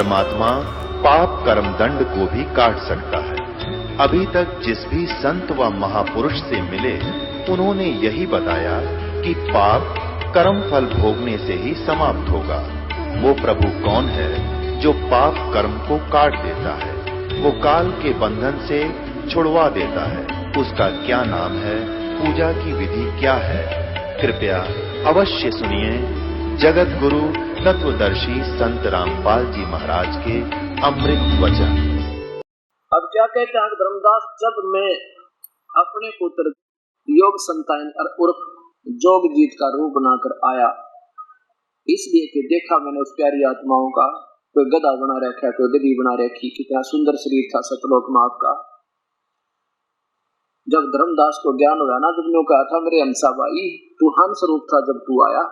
परमात्मा पाप कर्म दंड को भी काट सकता है। अभी तक जिस भी संत व महापुरुष से मिले उन्होंने यही बताया कि पाप कर्म फल भोगने से ही समाप्त होगा। वो प्रभु कौन है जो पाप कर्म को काट देता है, वो काल के बंधन से छुड़वा देता है। उसका क्या नाम है, पूजा की विधि क्या है? कृपया अवश्य सुनिए जगत गुरु तत्वदर्शी संत रामपाल जी महाराज के अमृत वचन। अब क्या कहते हैं धर्मदास, जब मैं अपने पुत्र योग संतान और उर्फ जोग जीत का रूप बनाकर आया, इसलिए कि देखा मैंने उस प्यारी आत्माओं का, कोई गधा बना रखा, कोई गधी बना रखी, कितना सुंदर शरीर था सतलोक में आपका। जब धर्मदास को ज्ञान हुआ ना, जब ने कहा था मेरे हंसा भाई तू हंस रूप था, जब तू आया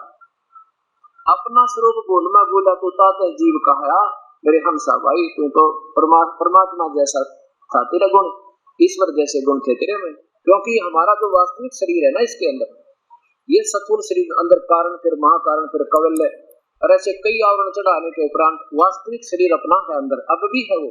अपना स्वरूप बोल, मैं बोला तो तात जीव कहा मेरे हंसा भाई तू तो परमात्मा जैसा था, तेरा गुण ईश्वर जैसे गुण थे तेरे में। क्योंकि हमारा जो वास्तविक शरीर है ना, इसके अंदर ये सत्वर शरीर अंदर कारण फिर महाकारण फिर कवल्य और ऐसे कई आवरण चढ़ाने के उपरांत वास्तविक शरीर अपना है अंदर, अब भी है वो।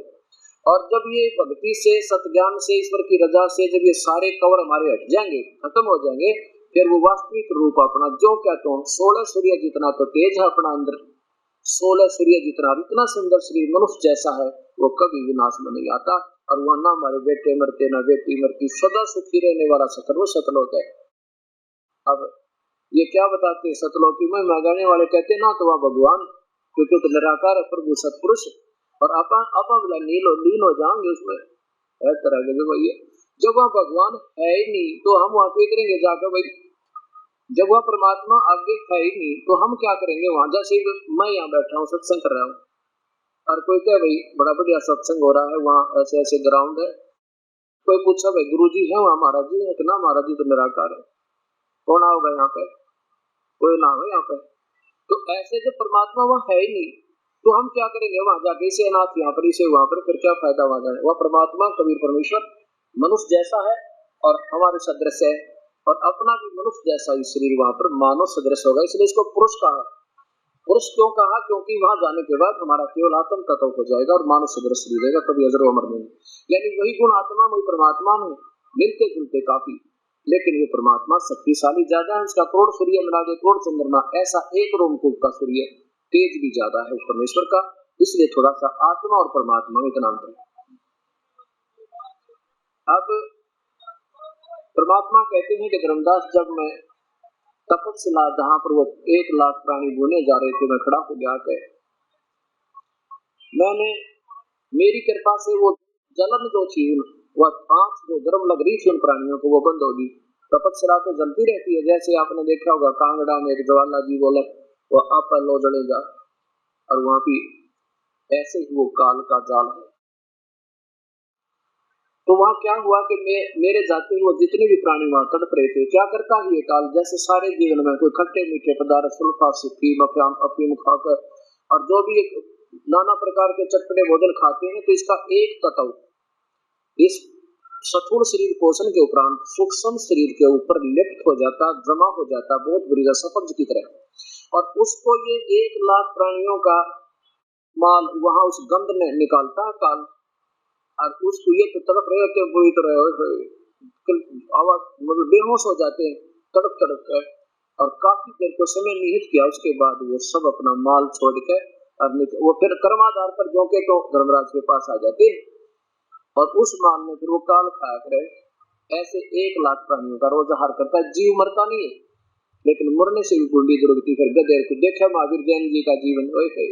और जब ये भक्ति से सतज्ञान से ईश्वर की रजा से जब ये सारे कवर हमारे हट जाएंगे, खत्म हो जाएंगे, फिर वो वास्तविक रूप अपना जो कहते हो 16 सूर्य जितना तो तेज है अपना अंदर, 16 सूर्य जितना इतना सुंदर शरीर मनुष्य जैसा है, वो कभी विनाश में नहीं आता। और वह ना हमारे बेटे मरते ना बेटी मरती, सदा सुखी रहने वाला सतलोक है। अब ये क्या बताते सतलोक में गाने वाले कहते ना, तो वह भगवान क्योंकि तो निराकार प्रभु सतपुरुष, और आप लीन हो जाएंगे उसमें तरह के भैया। जब वह भगवान है ही नहीं तो हम वहां क्या करेंगे जाकर भाई, जब वह परमात्मा आगे है ही नहीं तो हम क्या करेंगे वहां। जैसे मैं यहाँ बैठा हूँ सत्संग कर रहा हूँ और कोई कहे भाई बड़ा बढ़िया सत्संग हो रहा है, वहाँ ऐसे ऐसे ग्राउंड है, कोई पूछा भाई गुरु जी है वहाँ, महाराज जी है, इतना महाराज जी तो निराकार है, कौन आओगे यहाँ पे, कोई ना हो यहाँ पे। तो ऐसे जब परमात्मा वहाँ है ही नहीं तो हम क्या करेंगे वहां जाके, इसे अनाथ यहाँ पर इसे वहां पर, फिर क्या फायदा वहां जाए। वह परमात्मा कबीर परमेश्वर मनुष्य जैसा है और हमारे सदृश है, और अपना भी मनुष्य जैसा ही शरीर वहां पर मानव सदृश होगा, इसलिए इसको पुरुष कहा। पुरुष क्यों कहा? क्योंकि वहां जाने के बाद हमारा केवल आत्म तत्व हो जाएगा और मानव सदृश शरीर रहेगा, कभी अजर अमर नहीं। यानी वही गुण आत्मा वही परमात्मा में मिलते जुलते काफी, लेकिन वो परमात्मा शक्तिशाली ज्यादा है, उसका करोड़ सूर्य मिला के करोड़ चंद्रमा, ऐसा एक रोमकूप का सूर्य तेज भी ज्यादा है उस परमेश्वर का, इसलिए थोड़ा सा आत्मा और परमात्मा में इतना अंतर है। अब परमात्मा कहते हैं कि धर्मदास जब मैं तपस्या जहां पर वो 1 लाख प्राणी बोने जा रहे थे, मैं खड़ा हो गया के मैंने मेरी कृपा से वो जलन जो थी, वह आंख जो गर्म लग रही थी उन प्राणियों को वो बंद होगी। तपस्या तो जलती रहती है, जैसे आपने देखा होगा कांगड़ा में एक ज्वाला जी बोले वो आप लो जड़े जा, और वहां भी ऐसे ही वो काल का जाल है। तो वहां क्या हुआ कि मेरे जाते ही वो जितने भी प्राणी वहां तड़प रहे थे, क्या करता है ये काल, जैसे सारे जीवन में कोई खट्टे मीठे पदार्थ सुल्फा सिफीम अफीम खाकर और जो भी नाना प्रकार के चटपटे भोजन खाते हैं, तो इसका एक तत्व इस स्थूल शरीर पोषण के उपरांत सूक्ष्म शरीर के ऊपर लिप्त हो जाता, जमा हो जाता, बहुत बुरी सफंज की तरह, और उसको ये 1 लाख प्राणियों का माल वहां उस गंध में निकालता है काल, और उसको ये तो तड़प रहे होते बुरी तरह आवाज मतलब बेहोश हो जाते हैं तड़प तड़प कर, और काफी देर को समय निहित किया, उसके बाद वो सब अपना माल छोड़ के और वो फिर कर्माधार पर जो के तो धर्मराज के पास आ जाते हैं, और उस माल में फिर वो काल खाया करे। ऐसे 1 लाख प्राणियों का रोज आहार करता है। जीव मरता नहीं है, लेकिन मरने से भी गुंडी दुर्गति। फिर गधेर को देखा महावीर जैन जी का जीवन वही,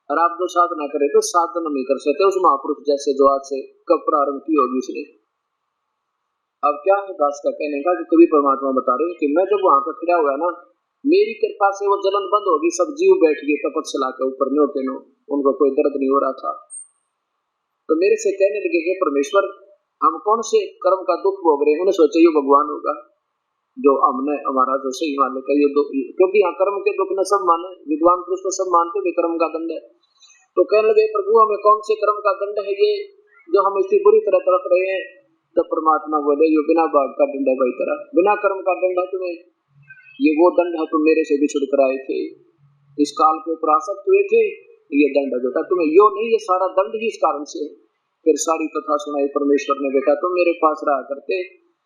और आप जो साधना करे तो साधना नहीं कर सकते उस महापुरुष जैसे जो आज से कब प्रारंभ की होगी उसने। अब क्या है दास का कहने का कि कभी परमात्मा बता रहे कि मैं जब वहां पर खड़ा हुआ ना, मेरी कृपा से वो जलन बंद होगी, सब जीव बैठ गए तपस्या के ऊपर नो के नो, उनको कोई दर्द नहीं हो रहा था। तो मेरे से कहने लगे हे परमेश्वर हम कौन से कर्म का दुख भोग रहे हैं, उन्हें सोचा ये भगवान होगा जो हमने हमारा जो सही मान ले, क्योंकि यहाँ कर्म के दुख ने सब माने, विद्वान पुरुष तो सब मानते भी कर्म का दंड है। तो कहने लगे प्रभु हमें कौन से कर्म का दंड है ये जो हम इतनी बुरी तरह तड़प रहे हैं। तो परमात्मा बोले ये बिना भाग का दंड है भाई, तरह बिना कर्म का दंड है तुम्हें, ये वो दंड है तुम मेरे से बिछुड़ कर आए थे, इस काल के ऊपर आसक्त हुए थे, ये दंड है बेटा तुम्हें, यो नहीं, ये सारा दंड ही इस कारण से। फिर सारी कथा सुनाई परमेश्वर ने, बेटा तुम मेरे पास रहा करते,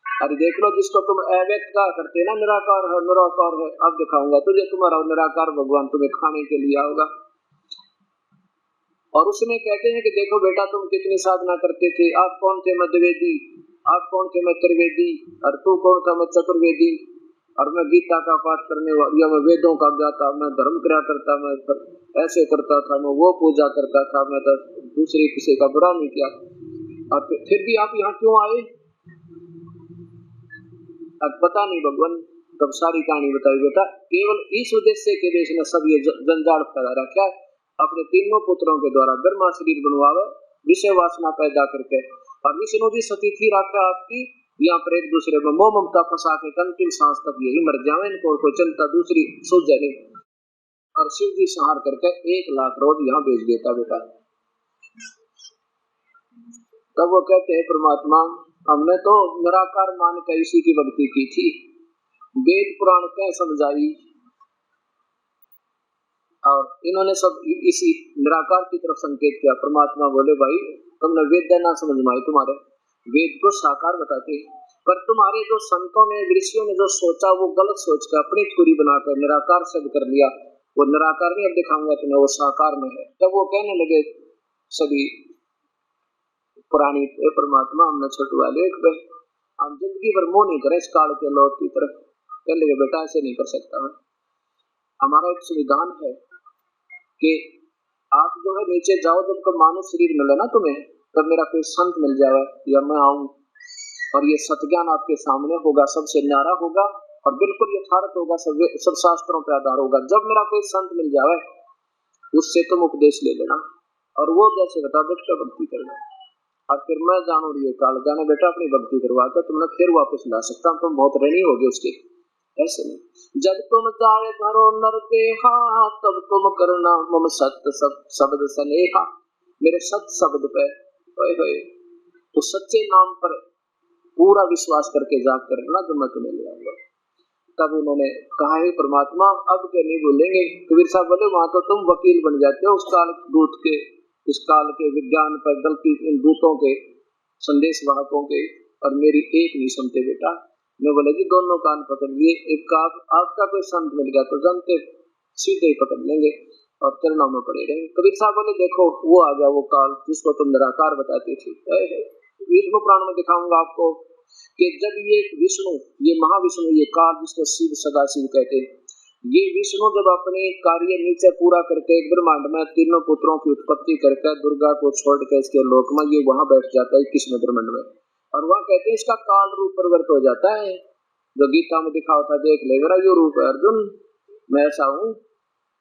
अरे देख लो जिसको तुम अव्यक्त कहा करते ना, निराकार है निराकार है, अब दिखाऊंगा तुझे तुम्हारा निराकार भगवान तुम्हें खाने के लिए आओगा। और उसमें कहते हैं कि देखो बेटा तुम कितनी साधना करते थे, आप कौन थे मध्यवेदी, आप कौन थे मैं त्रिवेदी, और तू कौन था मैं चतुर्वेदी, और मैं गीता का पाठ करने वाला, मैं वेदों का ज्ञाता, मैं धर्म क्रिया करता, मैं ऐसे करता था, मैं वो पूजा करता था, मैं तो दूसरे किसी का बुरा नहीं किया, और फिर भी आप यहाँ क्यों आए? अब पता नहीं भगवान, तब सारी कहानी बताई बेटा, केवल इस उद्देश्य के देश ने सब ये जंजाल फैला रखा, अपने तीनों पुत्रों के द्वारा ब्रह्मा शरीर बनवावे, विषय वासना पैदा करके, और विष्णु जी सती थी रखा आपकी, यहाँ पर एक दूसरे में मोह ममता फंसा के अंतिम सांस तक यही मर जावे, इनको कोई चिंता दूसरी सूझे नहीं। और शिव जी संहार करके 1 लाख रोज यहाँ भेज देता बेटा। तब वो कहते हैं परमात्मा हमने तो निराकार मान के इसी की भक्ति की थी, वेद पुराण क्या समझाई, और इन्होंने सब इसी निराकार की तरफ संकेत किया। परमात्मा बोले भाई तुमने वेद ना समझ में आई, तुम्हारे वेद को साकार बताते, पर तुम्हारे जो संतों ने ऋषियों ने जो सोचा वो गलत सोच कर अपनी थ्योरी बनाकर निराकार सिद्ध कर लिया, वो निराकार नहीं, अब दिखाऊंगा तुम्हें वो साकार में है। तब वो कहने लगे सभी पुरानी परमात्मा हमने छुटवा ले, हम जिंदगी भर मोह नहीं करे इस काल के लोग की तरफ। कहने लगे बेटा ऐसे नहीं कर सकता मैं, हमारा एक संविधान है कि आप जो है नीचे जाओ, जब कब मानव शरीर मिले ना तुम्हें, तब मेरा कोई संत मिल जाए या मैं आऊं और ये सत्ज्ञान आपके सामने होगा, सबसे न्यारा होगा और बिल्कुल यथार्थ होगा, सब शास्त्रों पर आधार होगा। जब मेरा कोई संत मिल जाए उससे तुम उपदेश ले लेना, और वो जैसे बता बैठ कर भक्ति करना, और फिर मैं जानू ये काल जाने बेटा अपनी भक्ति करवा कर तुमने फिर वापस ला सकता हूँ, तुम बहुत ऋणी हो गए उसके। ऐसे नहीं, जब तुम जाए धरो नर देहा, तब तुम करना मम सत्य शब्द स्नेहा, मेरे सत्य शब्द पे तो सच्चे नाम पर पूरा विश्वास करके जाग करना, जो मैं तुम्हें ले आऊंगा। तब उन्होंने कहा है परमात्मा अब के नहीं बोलेंगे। कबीर साहब बोले वहां तो तुम वकील बन जाते हो उस काल दूत के, इस काल के विज्ञान पर गलती इन दूतों के, संदेश वाहकों के, और मेरी एक नहीं सुनते बेटा। मैं बोले जी दोनों कान पकड़ लिए, एक आपका कोई संत मिल गया तो जनते सीधे ही पकड़ लेंगे और चरणों में पड़े रहेंगे। कबीर साहब बोले देखो वो आ गया वो काल जिसको तुम निराकार बताती थी, विष्णु पुराण में दिखाऊंगा आपको कि जब ये विष्णु, ये महाविष्णु, ये काल जिसको शिव सदाशिव कहते हैं, ये विष्णु जब अपने कार्य नीचे पूरा करके एक ब्रह्मांड में तीनों पुत्रों की उत्पत्ति करके दुर्गा को छोड़ के इसके लोक में ये वहां बैठ जाता है 21वें ब्रह्मांड में, और वहां कहते हैं इसका काल रूप परिवर्त हो जाता है, जो गीता में दिखा होता है देख ले मेरा ये रूप है अर्जुन, मैं ऐसा हूँ,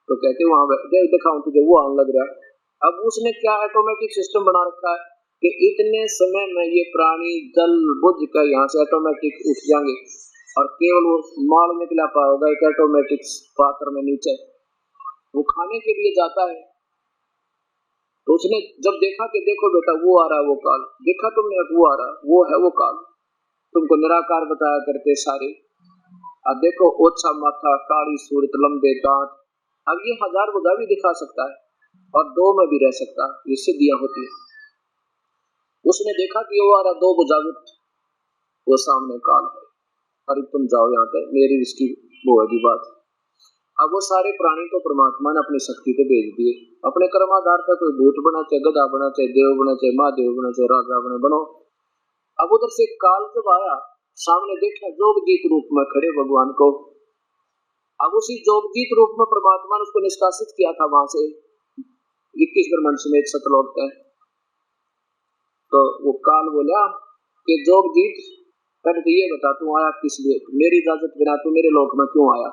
तो कहते वहां दिखाऊं तुझे, वो आने लग रहा है। अब उसने क्या ऑटोमेटिक सिस्टम बना रखा है कि इतने समय में ये प्राणी जल बुझ कर यहाँ से ऑटोमेटिक उठ जाएंगे और केवल वो माल निकला पाएगा एक ऑटोमेटिक पात्र में नीचे, वो खाने के लिए जाता है। तो उसने जब देखा कि देखो बेटा वो आ रहा है वो काल, देखा तुमने वो आ रहा वो है वो काल, तुमको निराकार बताया करते सारे, अब देखो ओछा माथा, काली सूरत, लंबे दांत, अब ये 1000 भुजा भी दिखा सकता है और 2 में भी रह सकता है, ये सिद्धियां होती है। उसने देखा कि वो आ रहा 2 भुजा, वो सामने काल है, अरे तुम जाओ यहाँ पे मेरी इसकी वो है बात। अब वो सारे प्राणी तो परमात्मा ने अपनी शक्ति पे भेज दिए, अपने कर्माधार पर कोई भूत बना चाहे गधा बना चाहे देव बना चाहे महादेव बना चाहे राजा बनो। अब उधर से काल जब आया सामने देखा जोगजीत रूप में खड़े भगवान को, अब उसी जोगजीत रूप में परमात्मा ने उसको निष्कासित किया था वहां से 21 ब्रह्मांड समेत सतलोक है। तो वो काल बोला कि जोगजीत पहले तो ये बता तू आया किस लिए, मेरी इजाजत बिना तू मेरे लोक में क्यों आया,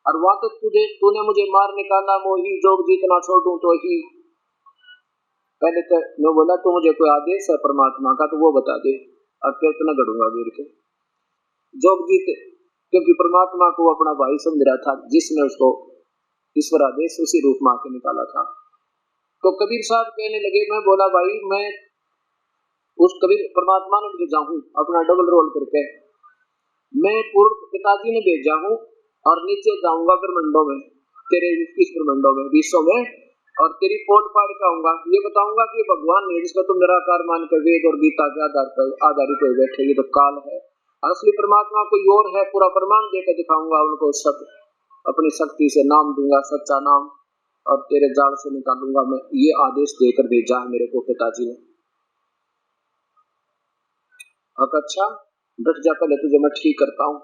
और वहां तो तूने मुझे मार निकाला मोही जोगजीत ना छोड़ूं तो ही। पहले तो मैं बोला तू मुझे कोई आदेश है परमात्मा का तो वो बता दे, और फिर तो न गढ़ूंगा गिर के। जोगजीत क्योंकि परमात्मा को अपना भाई समझ रहा था जिसने उसको ईश्वर आदेश उसी रूप में आके निकाला था। तो कबीर साहब कहने लगे, मैं बोला भाई मैं उस कबीर परमात्मा ने मुझे जाऊं अपना डबल रोल करके, मैं पूर्व पिताजी ने भेजा हूं और नीचे जाऊंगा ब्रह्मंडों में, तेरे 21 ब्रह्मंडों में 20 में, और तेरी पोट पाड़ के आऊंगा, ये बताऊंगा कि भगवान नहीं जिसको तुम निराकार मान कर वेद और गीता के आधार पर आधारित हो बैठे, ये तो काल है। असली परमात्मा कोई और है, पूरा प्रमाण देकर दिखाऊंगा उनको, सब अपनी शक्ति से नाम दूंगा, सच्चा नाम, और तेरे जाल से निकालूंगा मैं, ये आदेश देकर भेजा है मेरे को पिताजी ने। अब अच्छा डट जा, पहले तुझे मैं ठीक करता हूँ।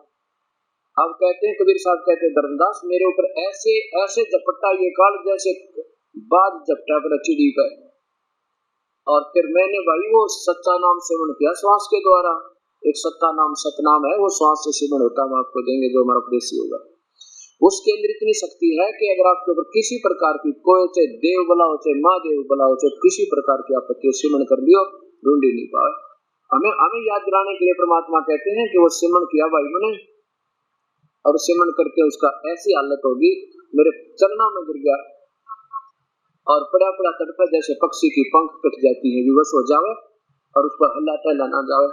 अब कहते हैं कबीर साहब कहते हैं धर्मदास मेरे ऊपर ऐसे ऐसे झपटा ये काल जैसे बाज झपटा कर चिड़ी पर, और फिर मैंने भाई वो सच्चा नाम सेवन किया श्वास के द्वारा। एक सत्ता नाम सतनाम है, वो श्वास से सेवन होता है, हम आपको देंगे जो हमारा उपदेशी होगा। उसके अंदर इतनी शक्ति है कि अगर आपके ऊपर किसी प्रकार की कोई चाहे देव बला हो चाहे महादेव बला हो चाहे किसी प्रकार की आपत्ति सेवन कर लियो, ढूंढ ही नहीं पाए। हमें याद दिलाने के लिए परमात्मा कहते हैं कि वो सिमरण किया भाई मैंने, और सिमरण करके उसका ऐसी हालत होगी मेरे चलना में गिर गया और पड़ा पड़ा तड़पा जैसे पक्षी की पंख कट जाती है, विवश हो जावे और उस पर हल्ला टहला ना जावे।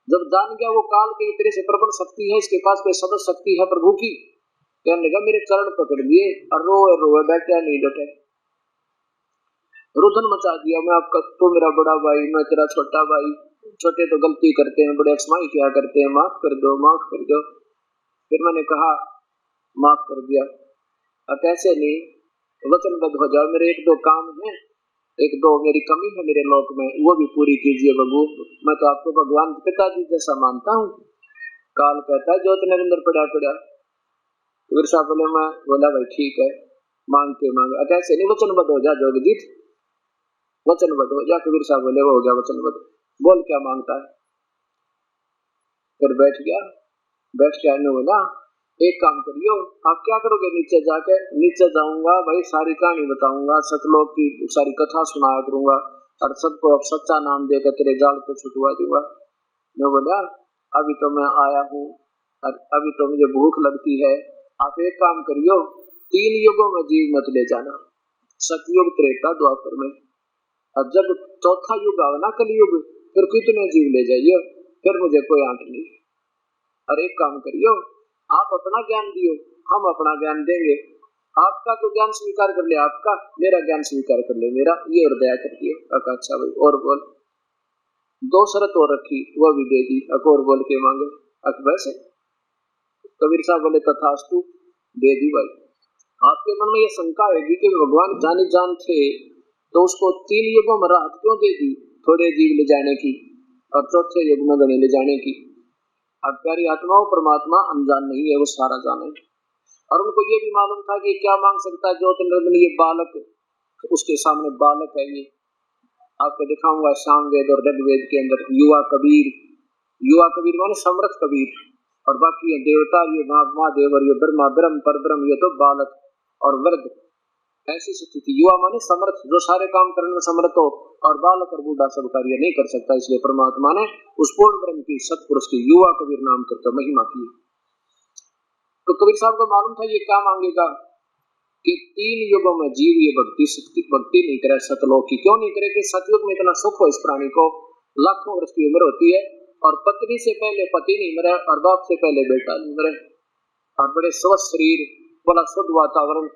जब जान गया वो काल की तरह से प्रबल शक्ति है, इसके पास कोई सदस्य शक्ति है प्रभु की, कहने लगा मेरे चरण पकड़ लिए और रोए बैठे नहीं डटे, रुदन मचा दिया। मैं आपका तो मेरा बड़ा भाई, मैं तेरा छोटा भाई, छोटे तो गलती करते हैं, बड़े अक्षमाई क्या करते हैं, माफ कर दो माफ कर दो। फिर मैंने कहा माफ कर दिया, अब कैसे नहीं, वचनबद्ध हो जाओ, मेरे एक दो काम है, एक दो मेरी कमी है मेरे लोक में, वो भी पूरी कीजिए बबू, मैं तो आपको भगवान पिताजी जैसा मानता हूँ। काल कहता है ज्योत नरेंद्र पड़ा पड़ा। कबीर साहब बोले, मैं बोला भाई ठीक है, मांगते मांगे, कैसे नहीं, वचनबद्ध हो जा जोगजीत, वचनबद्ध हो जा। कबीर साहब बोले वो हो गया वचनबद्ध, बोल क्या मांगता है। फिर बैठ गया, बैठ के आने बोला एक काम करियो, आप क्या करोगे, नीचे जाके, नीचे जाऊंगा भाई, सारी कहानी बताऊंगा, सतलोक की सारी कथा सुनाया करूंगा और सबको अब सच्चा नाम देकर तेरे जाल को छुटवा दूंगा। मैं बोला अभी तो मैं आया हूँ और अभी तो मुझे भूख लगती है, आप एक काम करियो, 3 युगों में जीव मत ले जाना, सतयुग त्रेता द्वापर में, और जब चौथा युग आवे ना कलयुग, फिर कितने जीव ले जाइए, फिर मुझे कोई आंट नहीं। और एक काम करियो, आप अपना ज्ञान दियो, हम अपना ज्ञान देंगे, आपका तो ज्ञान स्वीकार कर ले आपका, मेरा ज्ञान स्वीकार कर ले मेरा, ये और दया कर दियो। अच्छा भाई और बोल, 2 शर्त और रखी, वो भी दे दी, और बोल के मांगे। वैसे कबीर साहब बोले तथास्तु, दे दी भाई। आपके मन में ये शंका होगी कि भगवान जानी जान थे तो उसको 3 युगों में राहत क्यों दे दी, थोड़े जीव ले जाने की और चौथे युग में गणे ले जाने की। अब प्यारी आत्माओं, परमात्मा अनजान नहीं है, वो सारा जाने, और उनको ये भी मालूम था कि क्या मांग सकता है ज्योत नरेंद्र, ये बालक, उसके सामने बालक है। ये आपको दिखाऊंगा सामवेद और ऋग्वेद के अंदर युवा कबीर माने समर्थ कबीर, और बाकी ये देवता, ये महादेव और ये ब्रह्मा, ब्रह्म पर ब्रह्म, ये तो बालक और वर्ग, ऐसी स्थिति। युवा माने समर्थ, जो सारे काम करने में समर्थ हो, और बालक और बूढ़ा सब कार्य नहीं कर सकता, इसलिए परमात्मा ने उस पूर्ण ब्रह्म की सतपुरुष की युवा कबीर नाम करके महिमा की। तो कबीर साहब को मालूम था ये क्या मांगेगा कि 3 युगों में जीव ये भक्ति नहीं करे सतलोक की। क्यों नहीं करे कि सतयुग में इतना सुख हो इस प्राणी को, लाखों वर्ष की उम्र होती है, और पत्नी से पहले पति नहीं मरे और बाप से पहले बेटा नहीं मरे, और बड़े स्वस्थ शरीर, बड़ा शुद्ध वातावरण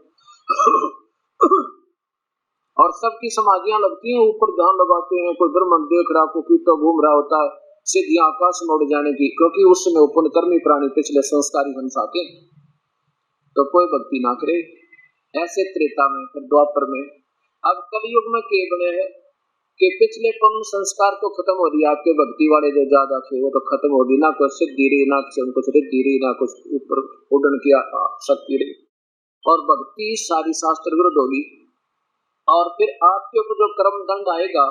और सबकी समाधियां लगती हैं, ऊपर ध्यान लगाते हैं, कोई ब्रह्मन देख रहा, कोई कीटो घूम रहा होता है, सीधी आकाश में उड़ जाने की, क्योंकि उस समय उपन कर्मी प्राणी पिछले संस्कारी हंस आते हैं, तो कोई भक्ति ना करे। ऐसे त्रेता में, फिर द्वापर में, अब कलयुग में के बने हैं कि पिछले पुण्य संस्कार तो खत्म हो रही, आपके भक्ति वाले जो ज्यादा थे वो तो खत्म होगी, ना कुछ सिद्धि रही, ना कुछ रिद्धि रही, ना कुछ ऊपर उड़न की शक्ति रही, और भक्ति सारी शास्त्र विरुद्ध होगी। और फिर आपके ऊपर जो कर्म दंड आएगा,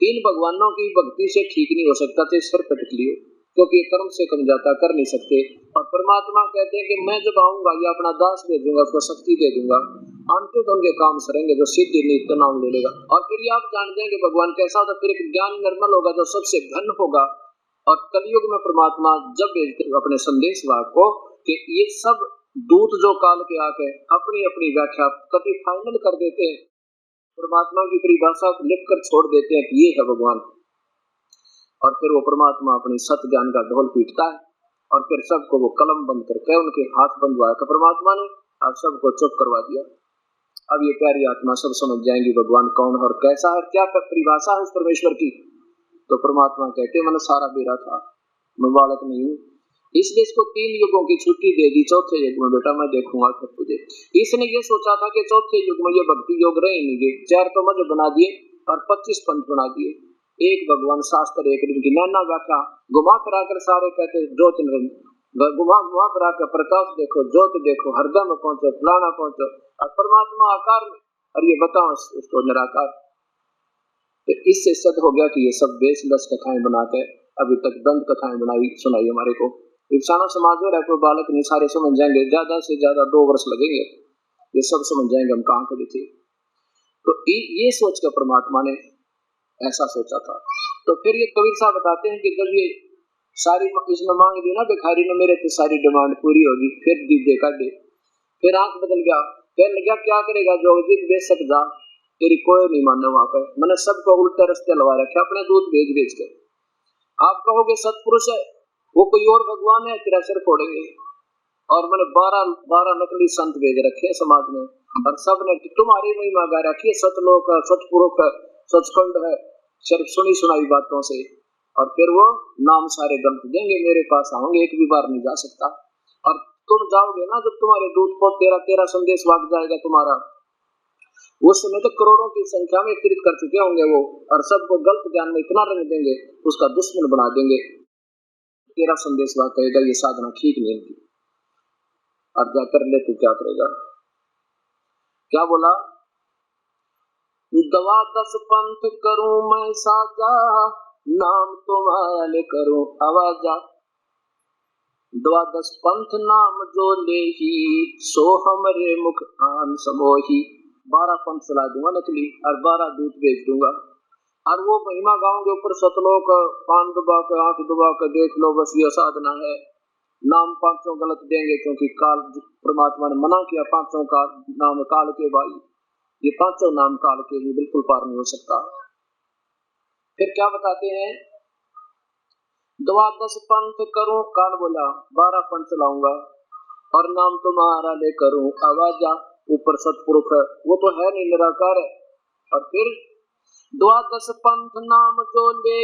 3 भगवानों की भक्ति से ठीक नहीं हो सकता, तो सिर पटक लियो, क्योंकि ये कर्म से कम जाता, कर नहीं सकते। और परमात्मा कहते हैं कि मैं जब आऊंगा ये अपना दास भेजूंगा, उसको शक्ति दे दूंगा, अंतिम तो उनके काम सरेंगे, जो सिद्धि नित्य नाम ले लेगा। और फिर आप जान जाएंगे भगवान कैसा होता, फिर एक ज्ञान निर्मल होगा जो सबसे घन होगा। और कलयुग में परमात्मा जब भेजते अपने संदेश वाहक को कि ये सब दूत जो काल के आके अपनी अपनी व्याख्या कभी फाइनल कर देते हैं, परमात्मा की परिभाषा लिख कर छोड़ देते हैं कि ये है भगवान, और फिर वो परमात्मा अपनी सत्य ज्ञान का ढोल पीटता है, और फिर सबको वो कलम बंद करके उनके हाथ बंधवाया तो परमात्मा ने, और सबको चुप करवा दिया। अब ये प्यारी आत्मा सब समझ जाएंगी भगवान कौन है और कैसा है, क्या परिभाषा है उस परमेश्वर की। तो परमात्मा कहते मैंने सारा बेरा था, मैं बालक नहीं हूँ, इसलिए इसको 3 युगों की छुट्टी दे दी। चौथे युग में बेटा मैं देखूंगा फिर तुझे। इसने ये सोचा था कि चौथे युग में ये भक्ति योग रहे नहीं गए, 4 तो मजहब बना दिए और 25 पंथ बना दिए। एक भगवान शास्त्र, एक दिन की नैना व्याख्या, घुमा कराकर सारे कहते ज्योत निरंजन, घुमा करा कर प्रकाश देखो, ज्योत देखो, हरदम में पहुंचो, फलाना पहुंचो, और परमात्मा आकार में, और ये बताओ उसको निराकार। तो इससे सिद्ध हो गया कि ये सब बेसलस कथाएं बना के अभी तक दंत कथाएं बनाई सुनाई हमारे को। इंसानों समाज में रह कोई बालक नहीं, सारे समझ जाएंगे, ज्यादा से ज्यादा 2 वर्ष लगेंगे, ये सब समझ जाएंगे हम कहाँ खड़े थे। तो ये सोच कर परमात्मा ने ऐसा सोचा था। तो फिर ये कबीर साहब बताते हैं कि जब ये सारी इसने मांग दी ना भिखारी ने, मेरे तो सारी डिमांड पूरी होगी, फिर दीदे का दे, फिर आंख बदल गया, कहने लगा क्या करेगा जोगजीत, बेच सकता, तेरी कोई नहीं मानने वहां पर, मैंने सबको उल्टे रास्ते लगा रखे अपने दूध बेच बेच के। आप कहोगे सतपुरुष है वो कोई और भगवान है, तेरा सिर फोड़ेंगे। और मैंने 12 नकली संत भेज रखे हैं समाज में, और सब ने तुम्हारी महिमा गा रखी है, सतलोक है, सतपुरुष है, सचखंड है, सिर्फ सुनी सुनाई बातों से। और फिर वो नाम सारे गलत देंगे, मेरे पास आओगे, एक भी बार नहीं जा सकता। और तुम जाओगे ना जब तुम्हारे दूध को तेरा संदेश भाग जाएगा तुम्हारा, उस समय तो करोड़ों की संख्या में एकत्रित कर चुके होंगे वो, और सबको गलत ज्ञान में इतना रंग देंगे, उसका दुश्मन बना देंगे। तेरा संदेश भाग कहेगा ये साधना ठीक नहीं थी, अब जा कर ले तू क्या करेगा। क्या बोला, दवा 10 पंथ करूं मैं साजा, नाम तुम्हारा ले करूं आवाजा। दवा 10 पंथ नाम जो ले ही, सो हमरे मुख आन समोही। 12 पंथ चला दूंगा नकली, और 12 दूत भेज दूंगा, और वो महिमा गाओगे ऊपर सतलोक, कान दबा के आंख दबा के देख लो, बस ये साधना है। नाम 5 गलत देंगे, क्योंकि काल परमात्मा ने मना किया, 5 का नाम काल के भाई, ये 5 नाम काल के ही बिल्कुल पार नहीं हो सकता। फिर क्या बताते हैं, दवा 10 पंथ करूं, काल बोला 12 पंथ चलाऊंगा, और नाम तुम्हारा ले करूं आवाजा। ऊपर सतपुरुष है, वो तो है नहीं, निराकार है। और फिर 10 पंथ नाम जो ले,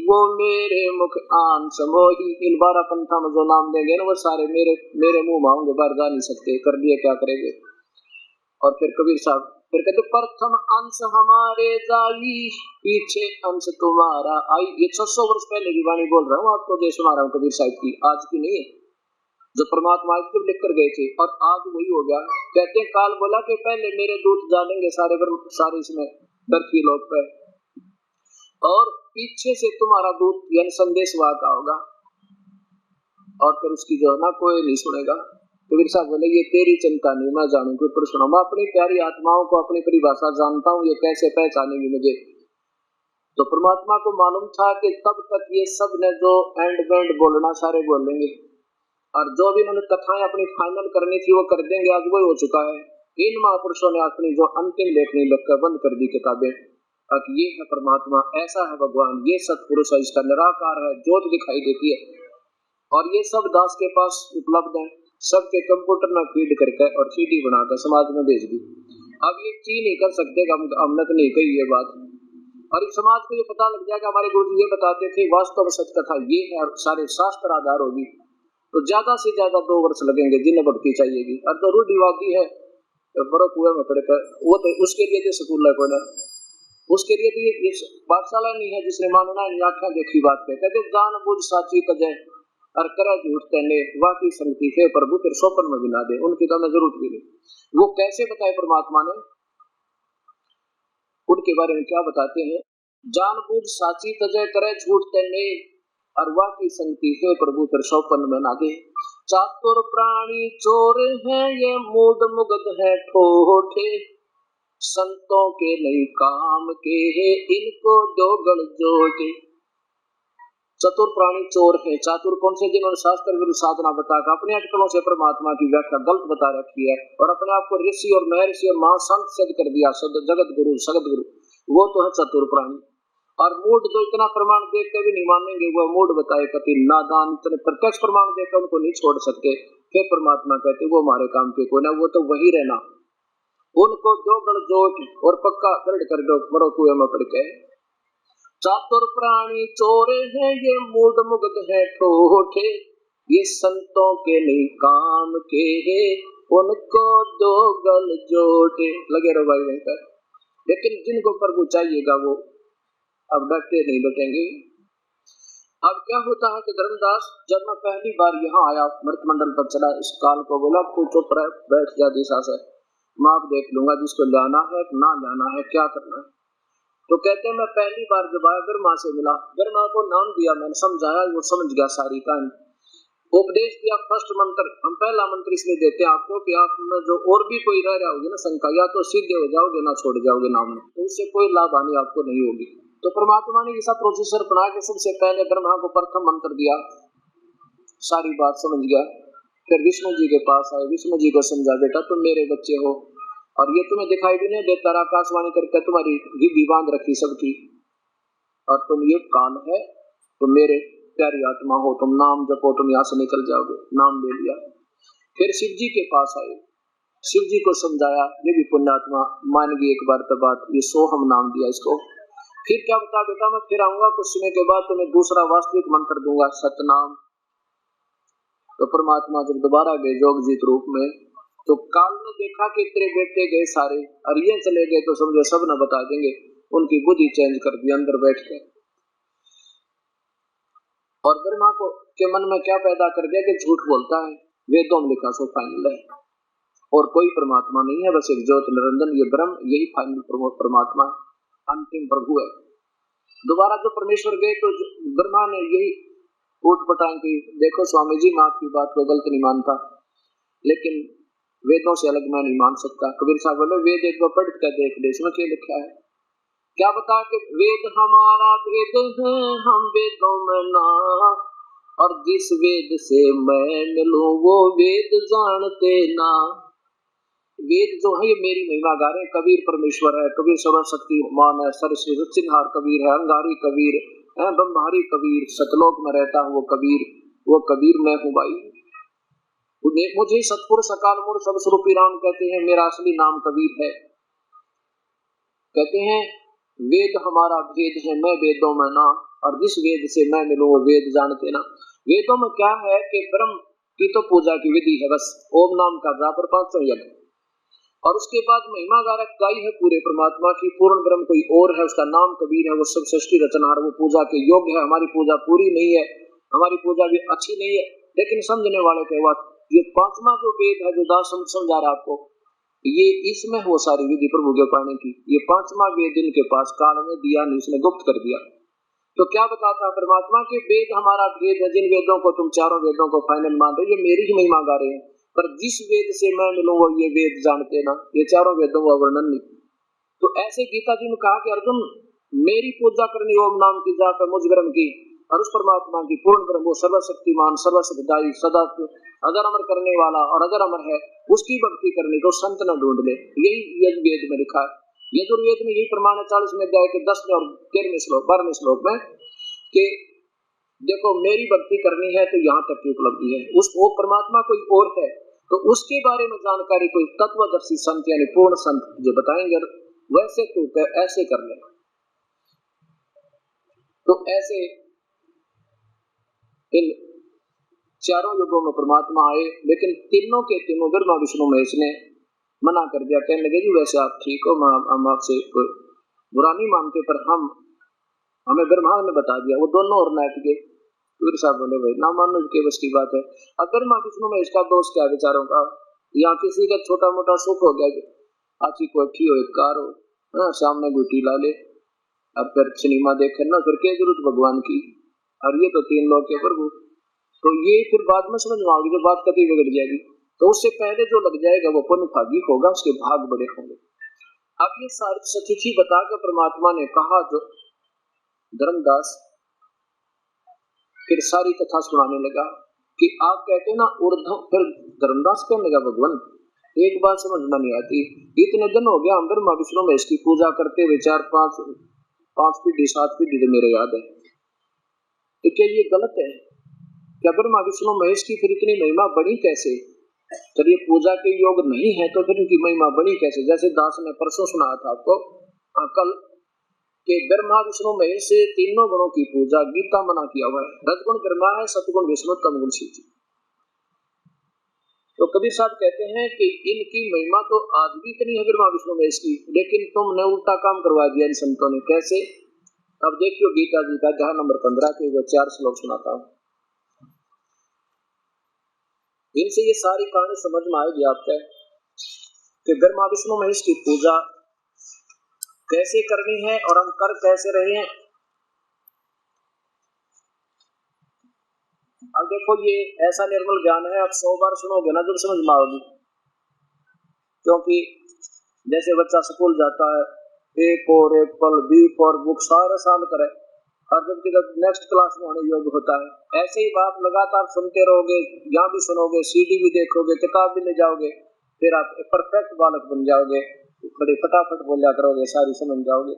वो मेरे मुख आन समोही। इन 12 पंथा में जो नाम देंगे ना, वो सारे मेरे मुंह में होंगे, बाहर जा नहीं सकते, कर लिए क्या करेंगे। और फिर कबीर साहब फिर कहते, प्रथम अंश हमारे जाई, पीछे अंश तुम्हारा आई। ये 600 वर्ष पहले की वाणी बोल रहा हूँ आपको, जो सुना रहा हूँ कबीर साहब की, आज की नहीं है, जो परमात्मा आज लिख कर गए थे, और आज वही हो गया। कहते हैं काल बोला कि पहले मेरे दूत जानेंगे सारे इसमें धरती लोक पे, और पीछे से तुम्हारा दूत यानी संदेश वाहक होगा, और फिर उसकी जो है ना कोई नहीं सुनेगा। तो फिर साहब बोले ये तेरी चिंता नहीं, मैं जानूंगी ऊपर सुना, मैं अपनी प्यारी आत्माओं को अपनी परिभाषा जानता हूँ, ये कैसे पहचानेंगे मुझे। तो परमात्मा को मालूम था कि तब तक ये सब ने जो एंड बैंड बोलना सारे बोल लेंगे, और जो भी उन्होंने कथाएं अपनी फाइनल करनी थी वो कर देंगे, आज वही हो चुका है। इन महापुरुषों ने अपनी जो अंतिम लेखनी लिखकर बंद कर दी किताबें। अब ये है परमात्मा, ऐसा है भगवान, ये सतपुरुष है, इसका निराकार है, ज्योत दिखाई देती है, और ये सब दास के पास उपलब्ध है, सबके कंप्यूटर में फीड करके और सीडी बनाकर समाज में भेज दी। अब ये चीज नहीं कर सकते कि हमने तो नहीं कही ये बात, और इस समाज को ये पता लग जाएगा। हमारे गुरु ये बताते थे वास्तव में सच कथा ये है, और सारे शास्त्र आधार होगी, तो ज्यादा से ज्यादा 2 वर्ष लगेंगे जिन्हें भक्ति चाहिएगी। और तो रूढ़िवादी है बड़ो कुएं में पड़े कर, वो तो उसके लिए जो स्कूल है कोई ना, उसके लिए तो ये पाठशाला नहीं है, जिसने मानना नहीं आख्या देखी बात कहते जान बुझ साची तजय और करे झूठ तने वाकी संगति है प्रभु फिर सोपन में बिना दे, उनकी तो हमें जरूरत भी नहीं। वो कैसे बताए परमात्मा ने, उनके बारे में क्या बताते हैं, जान बुझ साची तजय करे झूठ तने और वाकी संगति है प्रभु फिर सोपन में ना दे। चातुर प्राणी चोर है ये मूड मुग्ध है ठोठे, संतों के नहीं काम के है इनको जोगल जोटे। चतुर प्राणी चोर है, चातुर कौन से, जिन्होंने शास्त्र विरुद्ध साधना बताकर अपने अटकलों से परमात्मा की व्याख्या गलत बता रखी है और अपने आप को ऋषि और महर्षि और महासंत सिद्ध कर दिया, जगत गुरु सगत गुरु, वो तो है चतुर प्राणी। और मूड जो इतना प्रमाण देख के भी नहीं मानेंगे, वो मूड बताए कति नादान, इतने प्रत्यक्ष प्रमाण देकर उनको नहीं छोड़ सकते। फिर परमात्मा कहते वो हमारे काम के कोई ना, वो तो वही रहना, उनको दो गल जोट और पक्का दृढ़ कर दो, मरो कुएं में पड़ के। चातुर प्राणी चोरे हैं ये, मूड मुग्ध है ठोठे, ये संतों के नहीं काम के है, उनको दो गल जोटे। लगे रहो भाई वहीं पर। लेकिन जिनको प्रभु चाहिएगा वो अब डरते नहीं लौटेंगे। अब क्या होता है कि धर्मदास जब मैं पहली बार यहाँ आया, मृतमंडल पर चला, इस काल को बोला तू चुप रह, बैठ जा दिशा से, मैं आप देख लूंगा जिसको लाना है ना लाना है, क्या करना है। तो कहते हैं मैं पहली बार जब आया ब्रह्मा से मिला, ब्रह्मा को नाम दिया, मैंने समझाया, वो समझ गया सारी कहानी, उपदेश दिया। फर्स्ट मंत्र, हम पहला मंत्र इसलिए देते हैं आपको कि आप में जो और भी कोई रह रहा होगी ना शंका, या तो सीधे हो जाओगे ना छोड़ जाओगे नाम में, तो उससे कोई लाभ हानि आपको नहीं होगी। तो परमात्मा ने ऐसा प्रोसेसर बना के सबसे पहले ब्रह्मा को प्रथम मंत्र दिया, सारी बात समझ गया। फिर विष्णु जी के पास आए, विष्णु जी को समझा, बेटा तुम मेरे बच्चे हो और ये तुम्हें दिखाई भी नहीं देता, आकाशवाणी करके तुम्हारी विधि बांध रखी सबकी, और तुम ये काल है, तुम मेरे प्यारी आत्मा हो, तुम नाम जपो, तुम यहाँ से निकल जाओगे। नाम ले लिया। फिर शिव जी के पास आए, शिव जी को समझाया, ये भी पुण्यात्मा मान गई एक बार तो बात, ये सोहम नाम दिया इसको। फिर क्या बता बेटा, मैं फिर आऊंगा कुछ समय के बाद, तुम्हें दूसरा वास्तविक मंत्र दूंगा, सतनाम। तो परमात्मा जब दोबारा गए जोगजीत रूप में, तो काल ने देखा कि तेरे बेटे गए सारे और ये चले गए, तो समझो सब न बता देंगे। उनकी बुद्धि चेंज कर दी अंदर बैठ के, और ब्रह्मा को के मन में क्या पैदा कर दिया कि झूठ बोलता है, वेदों में लिखा सो फाइनल है और कोई परमात्मा नहीं है, बस एक ज्योत निरंजन, ये ब्रह्म, यही फाइनल परमात्मा है, अंतिम प्रभु है। दोबारा जो परमेश्वर गए तो ब्रह्मा ने यही उठ पटांग की, देखो स्वामी जी मैं आपकी बात को गलत नहीं मानता, लेकिन वेदों से अलग मैं नहीं मान सकता। कबीर साहब बोले वेद एक बार पढ़ कर देख ले, इसमें क्या लिखा है। क्या बता कि वेद हमारा भेद है, हम वेदों में ना, और जिस वेद से मैं मिलूं वो वेद जानते ना। वेद जो है ये मेरी महिमा गा रहे, कबीर परमेश्वर है, कबीर सर्वशक्तिमान है, सरस्वती रचिनहार कबीर है, अंगारी कबीर है, ब्रह्मारी कबीर, सतलोक में रहता हूँ वो कबीर मैं हूँ भाई। मुझे सतपुरुष अकाल मूर्ख सब स्वरूपी राम कहते हैं, मेरा असली नाम कबीर है। कहते हैं वेद हमारा भेद है, मैं वेदों में ना, और जिस वेद से मैं मिलूं वो वेद जानते ना। वेदों में क्या है कि ब्रह्म की तो पूजा की विधि है, बस ओम नाम का जाप और 500 यज्ञ, और उसके बाद महिमा गाई है पूरे परमात्मा की। पूर्ण ब्रह्म कोई और है, उसका नाम कबीर है, वो सब सृष्टि रचनहार, वो पूजा के योग्य है। हमारी पूजा पूरी नहीं है, हमारी पूजा भी अच्छी नहीं है, लेकिन समझने वाले के बाद ये 5वां जो वेद है जो दास समझा रहा आपको, ये इसमें वो सारी विधि प्रभु के पाने की, ये 5वां वेद इनके पास काल में दिया नहीं, इसने गुप्त कर दिया। तो क्या बताता है परमात्मा के वेद हमारा भेद है, जिन वेदों को तुम चारों वेदों को फाइनल मान रहे, ये मेरी ही महिमा गा रहे हैं, पर जिस वेद से मैं मिलूं वो ये वेद जानते ना, ये चारों वेदों का वर्णन नहीं। तो ऐसे गीता जी ने कहा कि अर्जुन मेरी पूजा करनी ओम नाम की जाप है, मुझ ब्रह्म की, और उस परमात्मा की पूर्ण ब्रह्म, वो सर्वशक्तिमान सर्वसुखदायी सदा अगर अमर करने वाला और अगर अमर है, उसकी भक्ति करनी तो संत न ढूंढ ले। यही वेद में लिखा है। यजुर्वेद में यही प्रमाण है 40वें अध्याय के 10वें और 13वें श्लोक 12वें श्लोक में कि देखो मेरी भक्ति करनी है तो यहाँ तक की उपलब्धि है, उस वो परमात्मा कोई और है तो उसके बारे में जानकारी कोई तत्वदर्शी संत यानी पूर्ण संत जो बताएंगे, वैसे तू ऐसे कर ले। तो ऐसे इन चारों युगों में परमात्मा आए, लेकिन तीनों के तीनों ब्रह्मा विष्णु महेश ने मना कर दिया, कहने लगे जी वैसे आप ठीक हो, हम आपसे बुरा नहीं मानते, पर हमें ब्रह्मा ने बता दिया। वो दोनों और नाट के कबीर साहब बोले भाई ना मानो के बस की बात है। अब ब्रह्मा विष्णु महेश का दोष क्या विचारों का, या किसी का छोटा मोटा सुख हो गया, आची कोठी हो, एक कार हो, सामने गुटी ला ले और फिर सिनेमा देखे ना, फिर क्या जरूरत भगवान की, और ये तो 3 लोग के प्रभु। तो ये फिर बाद में समझ में आ गई, जो बात कभी बिगड़ जाएगी, तो उससे पहले जो लग जाएगा वो पुण्य भागी होगा, उसके भाग बड़े होंगे। अब ये सारी सतिथि बता कर परमात्मा ने कहा जो धर्मदास फिर सारी कथा सुनाने लगा कि आप कहते ना ऊर्ध्व, फिर धर्मदास कहने लगा भगवान एक बात समझ में नहीं आती, इतने दिन हो गया हम ब्रह्मा विष्णु में इसकी पूजा करते हुए 4-5 पीढ़ी 7 पीढ़ी तो मेरे याद है, तो क्या ये गलत है? क्या ब्रह्मा विष्णु महेश की फिर इतनी महिमा बढ़ी कैसे? चलिए पूजा के योग नहीं है तो फिर इनकी महिमा बनी कैसे? जैसे दास ने परसों सुनाया था आपको कल के ब्रह्मा विष्णु महेश से तीनों गुणों की पूजा गीता मना किया हुआ है। रजगुण ब्रह्मा है, सतगुण विष्णु, तमगुण शिव जी। तो कबीर साहब कहते हैं कि इनकी महिमा तो आज भी इतनी है ब्रह्मा विष्णु महेश की, लेकिन तुमने उल्टा काम करवा दिया इन संतों ने। कैसे? अब देखियो गीता जी का अध्याय नंबर 15 के वो 4 श्लोक सुनाता हूँ, इनसे ये सारी कहानी समझ में आएगी आपको कि ब्रह्मा विष्णु महेश की पूजा कैसे करनी है और हम कर कैसे रहे हैं। अब देखो ये ऐसा निर्मल ज्ञान है, आप 100 बार सुनोगे ना जब समझ में आओगी। क्योंकि जैसे बच्चा स्कूल जाता है, A for apple, B for book सारे साल करे, और जब नेक्स्ट क्लास में होने योग्य होता है, ऐसे ही बात लगातार सुनते रहोगे, यहाँ भी सुनोगे, सीडी भी देखोगे, किताब भी ले जाओगे, फिर आप परफेक्ट बालक बन जाओगे, बड़े फटाफट बोला करोगे, सारी समझ जाओगे।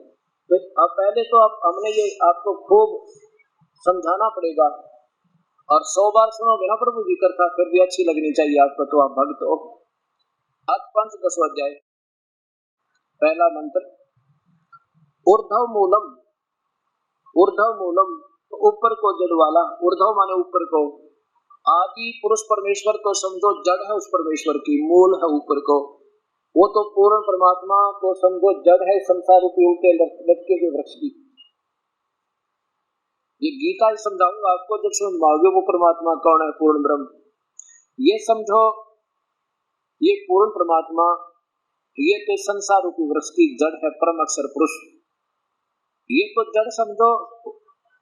तो अब पहले तो हमने ये आपको खूब समझाना पड़ेगा, और 100 बार सुनोगे ना प्रभु जी कथा, फिर भी अच्छी लगनी चाहिए आपको, तो आप भक्त हो। आज 5 अध्याय, पहला मंत्र ऊर्ध्व मूलम। ऊर्ध्व मूलम ऊपर को जड़ वाला, ऊर्ध्व माने ऊपर को, आदि पुरुष परमेश्वर को समझो, जड़ है उस परमेश्वर की, मूल है ऊपर को, वो तो पूर्ण परमात्मा को समझो, जड़ है संसार रूपी उल्टे लटके हुए वृक्ष की। ये गीता समझाऊंगा आपको, जब समझ पाओगे वो परमात्मा कौन है, पूर्ण ब्रह्म। ये समझो ये पूर्ण परमात्मा, ये तो संसार रूपी वृक्ष की जड़ है, परम अक्षर पुरुष। ये तो जड़ समझो।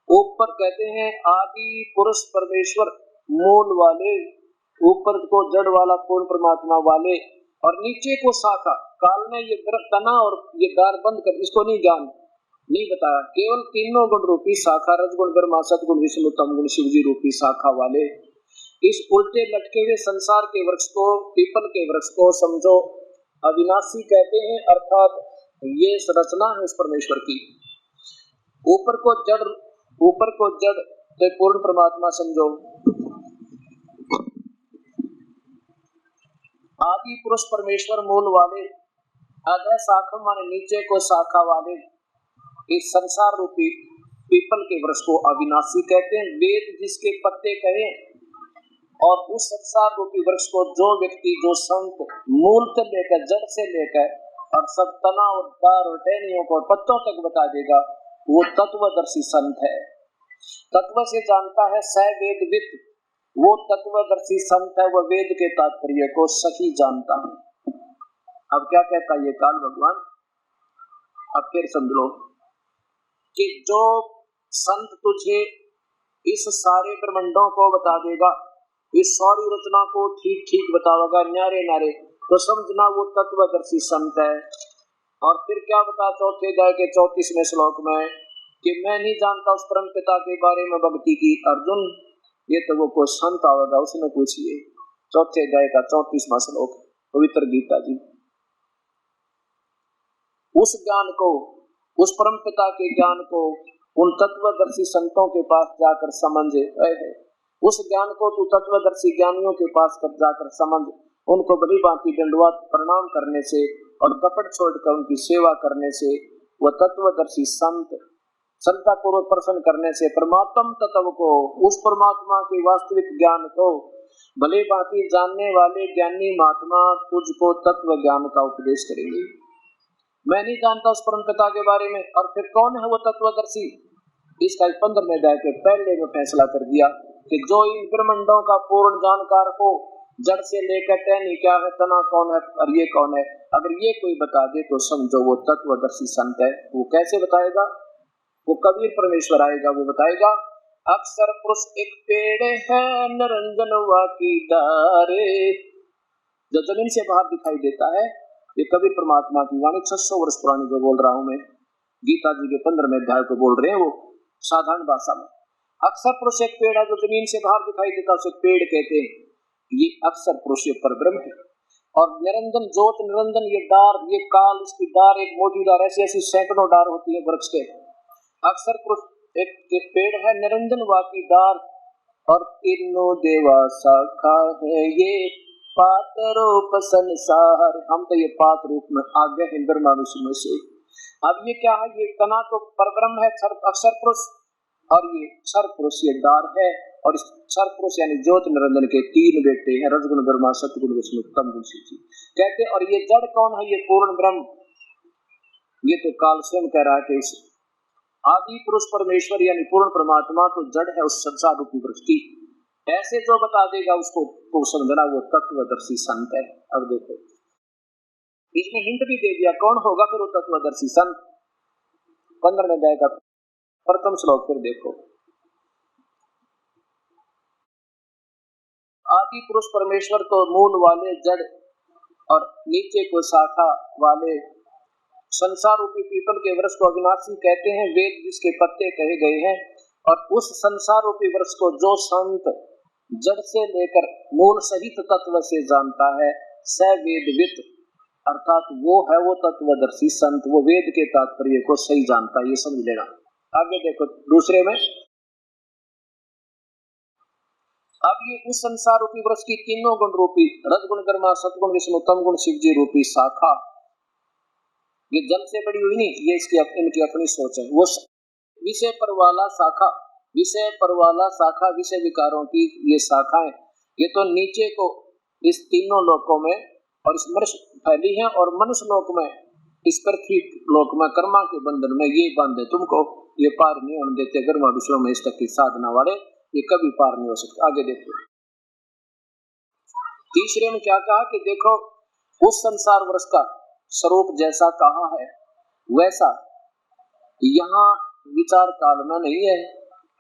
ऊपर कहते हैं आदि पुरुष परमेश्वर मूल वाले, ऊपर को जड़ वाला पूर्ण परमात्मा वाले, और नीचे को शाखा। काल ने ये तना और ये दार बंद कर, इसको नहीं ज्ञान नहीं बताया, केवल तीनों गुण रूपी शाखा, रजगुण ब्रह्मा, सतगुण विष्णु, तमगुण शिव जी रूपी शाखा वाले इस उल्टे लटके हुए संसार के वृक्ष को, पीपल के वृक्ष को समझो अविनाशी कहते हैं, अर्थात ये संरचना है उस परमेश्वर की। ऊपर को जड़ तो पूर्ण परमात्मा समझो। आदि पुरुष परमेश्वर मूल वाले, अधः शाखा माने नीचे को शाखा वाले, इस संसार रूपी पीपल के वृक्ष को अविनाशी कहते हैं। वेद जिसके पत्ते कहे, और उस संसार रूपी वृक्ष को जो व्यक्ति, जो संत मूल से लेकर जड़ से लेकर और सब तना और दार और टहनियों को पत्तों तक बता देगा, वो तत्वदर्शी संत है। तत्व से जानता है स वेदविद, वो तत्वदर्शी संत है, वह वेद के तात्पर्य को सही जानता है। अब क्या कहता ये काल भगवान, अब फिर समझ लो कि जो संत तुझे इस सारे ब्रह्मांडों को बता देगा, इस सारी रचना को ठीक ठीक बतावेगा न्यारे न्यारे, तो समझना वो तत्वदर्शी संत है। और फिर क्या बता चौथे अध्याय के 34वें श्लोक में कि मैं नहीं जानता उस परम पिता के बारे में भक्ति की। अर्जुन, ये तो वो कोई संत आवेगा, उसने पूछिए। चौथे अध्याय का 34वां श्लोक, पवित्र गीता जी। उस ज्ञान को, उस परम पिता के ज्ञान को उन तत्वदर्शी संतों के पास जाकर समझ, उस ज्ञान को तू तत्वदर्शी ज्ञानियों के पास जाकर समझ, उनको बड़ी भांति दंडवत प्रणाम करने से और कपट छोड़कर उनकी सेवा करने से, वह तत्वदर्शी संत संता पूर्वक प्रसन्न करने से परमात्म तत्व को, उस परमात्मा के वास्तविक ज्ञान को भले भांति जानने वाले ज्ञानी महात्मा तुझको तत्व ज्ञान का उपदेश करेंगे। मैं नहीं जानता उस परम पिता के बारे में, और फिर कौन है वो तत्वदर्शी? इसका 15वें अध्याय के पहले में फैसला कर दिया कि जो इन ब्रह्मांडों का पूर्ण जानकार हो, जड़ से लेकर टहनी क्या है, तना कौन है और ये कौन है, अगर ये कोई बता दे तो समझो वो तत्वदर्शी संत है। वो कैसे बताएगा? वो कबीर परमेश्वर आएगा, वो बताएगा। अक्षर पुरुष एक पेड़ है, निरंजन वाकी डारे, जो जमीन से बाहर दिखाई देता है, ये कबीर परमात्मा की वाणी 600 वर्ष पुरानी जो बोल रहा हूं मैं, गीता जी के 15वें अध्याय को बोल रहे हैं वो साधारण भाषा में। अक्षर पुरुष एक पेड़ है जो जमीन से बाहर दिखाई देता, उसे पेड़ कहते हैं। ये अक्षर पुरुष ये परब्रह्म है। और निरंजन ज्योत, निरंजन ये डार, ये काल, इसकी डार एक मोटी डार, ऐसी ऐसी सैकड़ों डार होती है वृक्ष के। अक्षर पुरुष एक पेड़ है, निरंजन वाकी डार, और तीनों देवा शाखा है ये, पात रूप संसार, हम तो ये पात रूप में आ गए हैं ब्रह्मा विष्णु से। अब ये क्या है, ये तना तो परब्रह्म है, अक्षर पुरुष, और ये क्षर पुरुष ये डार है। और इस क्षर पुरुष यानी ज्योति निरंजन के तीन बेटे हैं, रजगुण ब्रह्मा, सतगुण विष्णु, तमगुण शिव जी कहते। और ये जड़ कौन है, ये पूर्ण ब्रह्म। ये तो काल स्वयं कह रहा है कि इस आदि पुरुष परमेश्वर यानी पूर्ण परमात्मा तो जड़ है उस संसार रूपी वृक्ष की। ऐसे जो बता देगा उसको तो समझना वो तत्वदर्शी संत है। अब देखो इसमें हिंट भी दे दिया कौन होगा फिर वो तत्वदर्शी संत। 15 में जाएगा प्रथम श्लोक, फिर देखो आदि पुरुष परमेश्वर तो मूल वाले जड़ और नीचे को शाखा वाले संसार रूपी पीपल के वृक्ष को अविनाशी कहते हैं। वेद जिसके पत्ते कहे गए हैं। और उस संसार रूपी वृक्ष को जो संत जड़ से लेकर मूल सहित तत्व से जानता है, स वेदवित, अर्थात वो है वो तत्वदर्शी संत, वो वेद के तात्पर्य को सही जानता है, ये समझ लेना। आगे देखो दूसरे में, अब ये उस संसार रूपी वृक्ष की तीनों गुण रूपी रजगुण ब्रह्मा, सतगुण विष्णु, तमगुण शिव जी रूपी शाखा, ये जल से बड़ी हुई नहीं, ये इसकी इनकी अपनी सोच है। वो विषय पर वाला शाखा, विषय पर वाला शाखा, विषय विकारों की ये शाखाएं, ये तो नीचे को इस तीनों लोकों में और इस मनुष्य फैली है, और मनुष्य लोक में इस पृथ्वी लोक में कर्मा के बंधन में ये बांधे तुमको, ये पार नहीं होने देते। ब्रह्मा विष्णु में इस तक की साधना वाले ये कभी पार नहीं हो सकते। आगे देखो तीसरे में क्या कहा कि देखो उस संसार वृक्ष का स्वरूप जैसा कहा है वैसा यहाँ विचार काल में नहीं है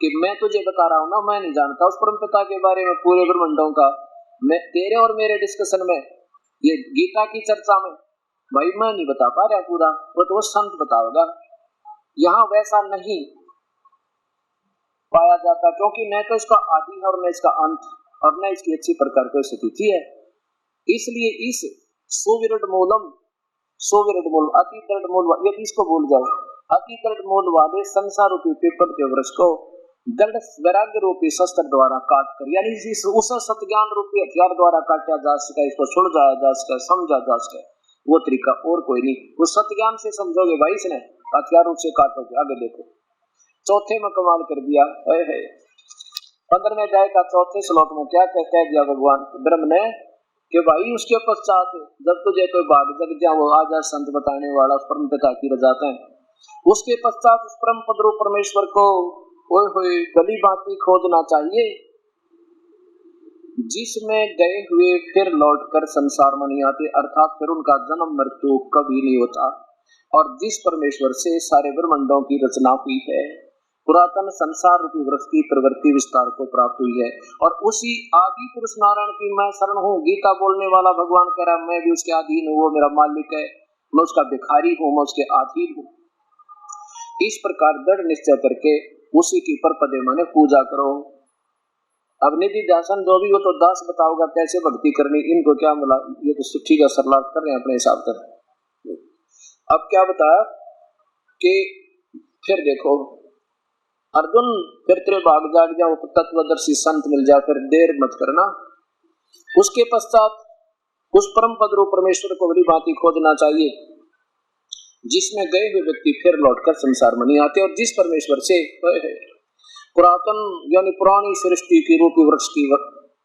कि मैं तुझे बता रहा हूँ ना, मैं नहीं जानता उस परम पिता के बारे में पूरे ब्रह्मांडों का। मैं तेरे और मेरे डिस्कशन में, ये गीता की चर्चा में भाई मैं नहीं बता पा रहा पूरा, वो तो संत बताओगा। यहाँ वैसा नहीं पाया जाता क्योंकि न तो इसका आदि है और न इसका अंत, और न इसकी अच्छी प्रकार की स्थिति है। इसलिए इस सुविरड मूलम, सुविरड मूल, अति दृढ़ मूल, यदि इसको भूल जाओ, अति दृढ़ मूल वाले संसार रूपी पीपल के वृक्ष को दृढ़ वैराग्य रूपी शस्त्र द्वारा काट कर, यानी उस सत्ज्ञान रूपी हथियार द्वारा काटा जा सके, इसको सुलझाया जा सके, समझा जा सके, वो तरीका और कोई नहीं। उस सत्ज्ञान से समझोगे भाई, इसने हथियारों से काटोगे। आगे देखो चौथे में कमाल कर दिया है। 15 में जाएगा चौथे श्लोक में क्या कह दिया भगवान ब्रह्म ने कि भाई उसके पश्चात जब तुझे कोई भाग जग जा, वो आजा संत बताने वाला परम पिता की रजाते हैं, उसके पश्चात उस परम पद रूप परमेश्वर को गली बाती खोजना चाहिए, जिसमें गए हुए फिर लौटकर संसार में नहीं आते, अर्थात फिर उनका जन्म मृत्यु कभी नहीं होता, और जिस परमेश्वर से सारे ब्रह्मांडों की रचना हुई है, पुरातन संसार रूपी वृक्ष की प्रवृत्ति विस्तार को प्राप्त हुई है। और उसी आदि पुरुष नारायण की मैं शरण हूँ। गीता बोलने वाला भगवान कह रहा है मैं भी उसके अधीन हूँ, वो मेरा मालिक है, मैं उसका भिखारी हूँ, मैं उसके अधीन हूँ। इस प्रकार दृढ़ निश्चय करके उसी की परपदे माने पूजा करो। अब निधि ध्यान जो भी हो तो दास बताओगा कैसे भक्ति करनी, इनको क्या मिला, ये तो ठीक है सरलाट कर रहे हैं अपने हिसाब से। अब क्या बताया कि फिर देखो अर्जुन, फिर तेरे भाग जाग जाओ, तत्वदर्शी संत मिल जाए, फिर देर मत करना। उसके पश्चात उस परम पद रूप परमेश्वर को बड़ी भांति खोजना चाहिए, जिसमें गए हुए व्यक्ति फिर लौटकर संसार में नहीं आते, और जिस परमेश्वर से पुरातन यानी पुरानी सृष्टि की रूपी वृक्ष की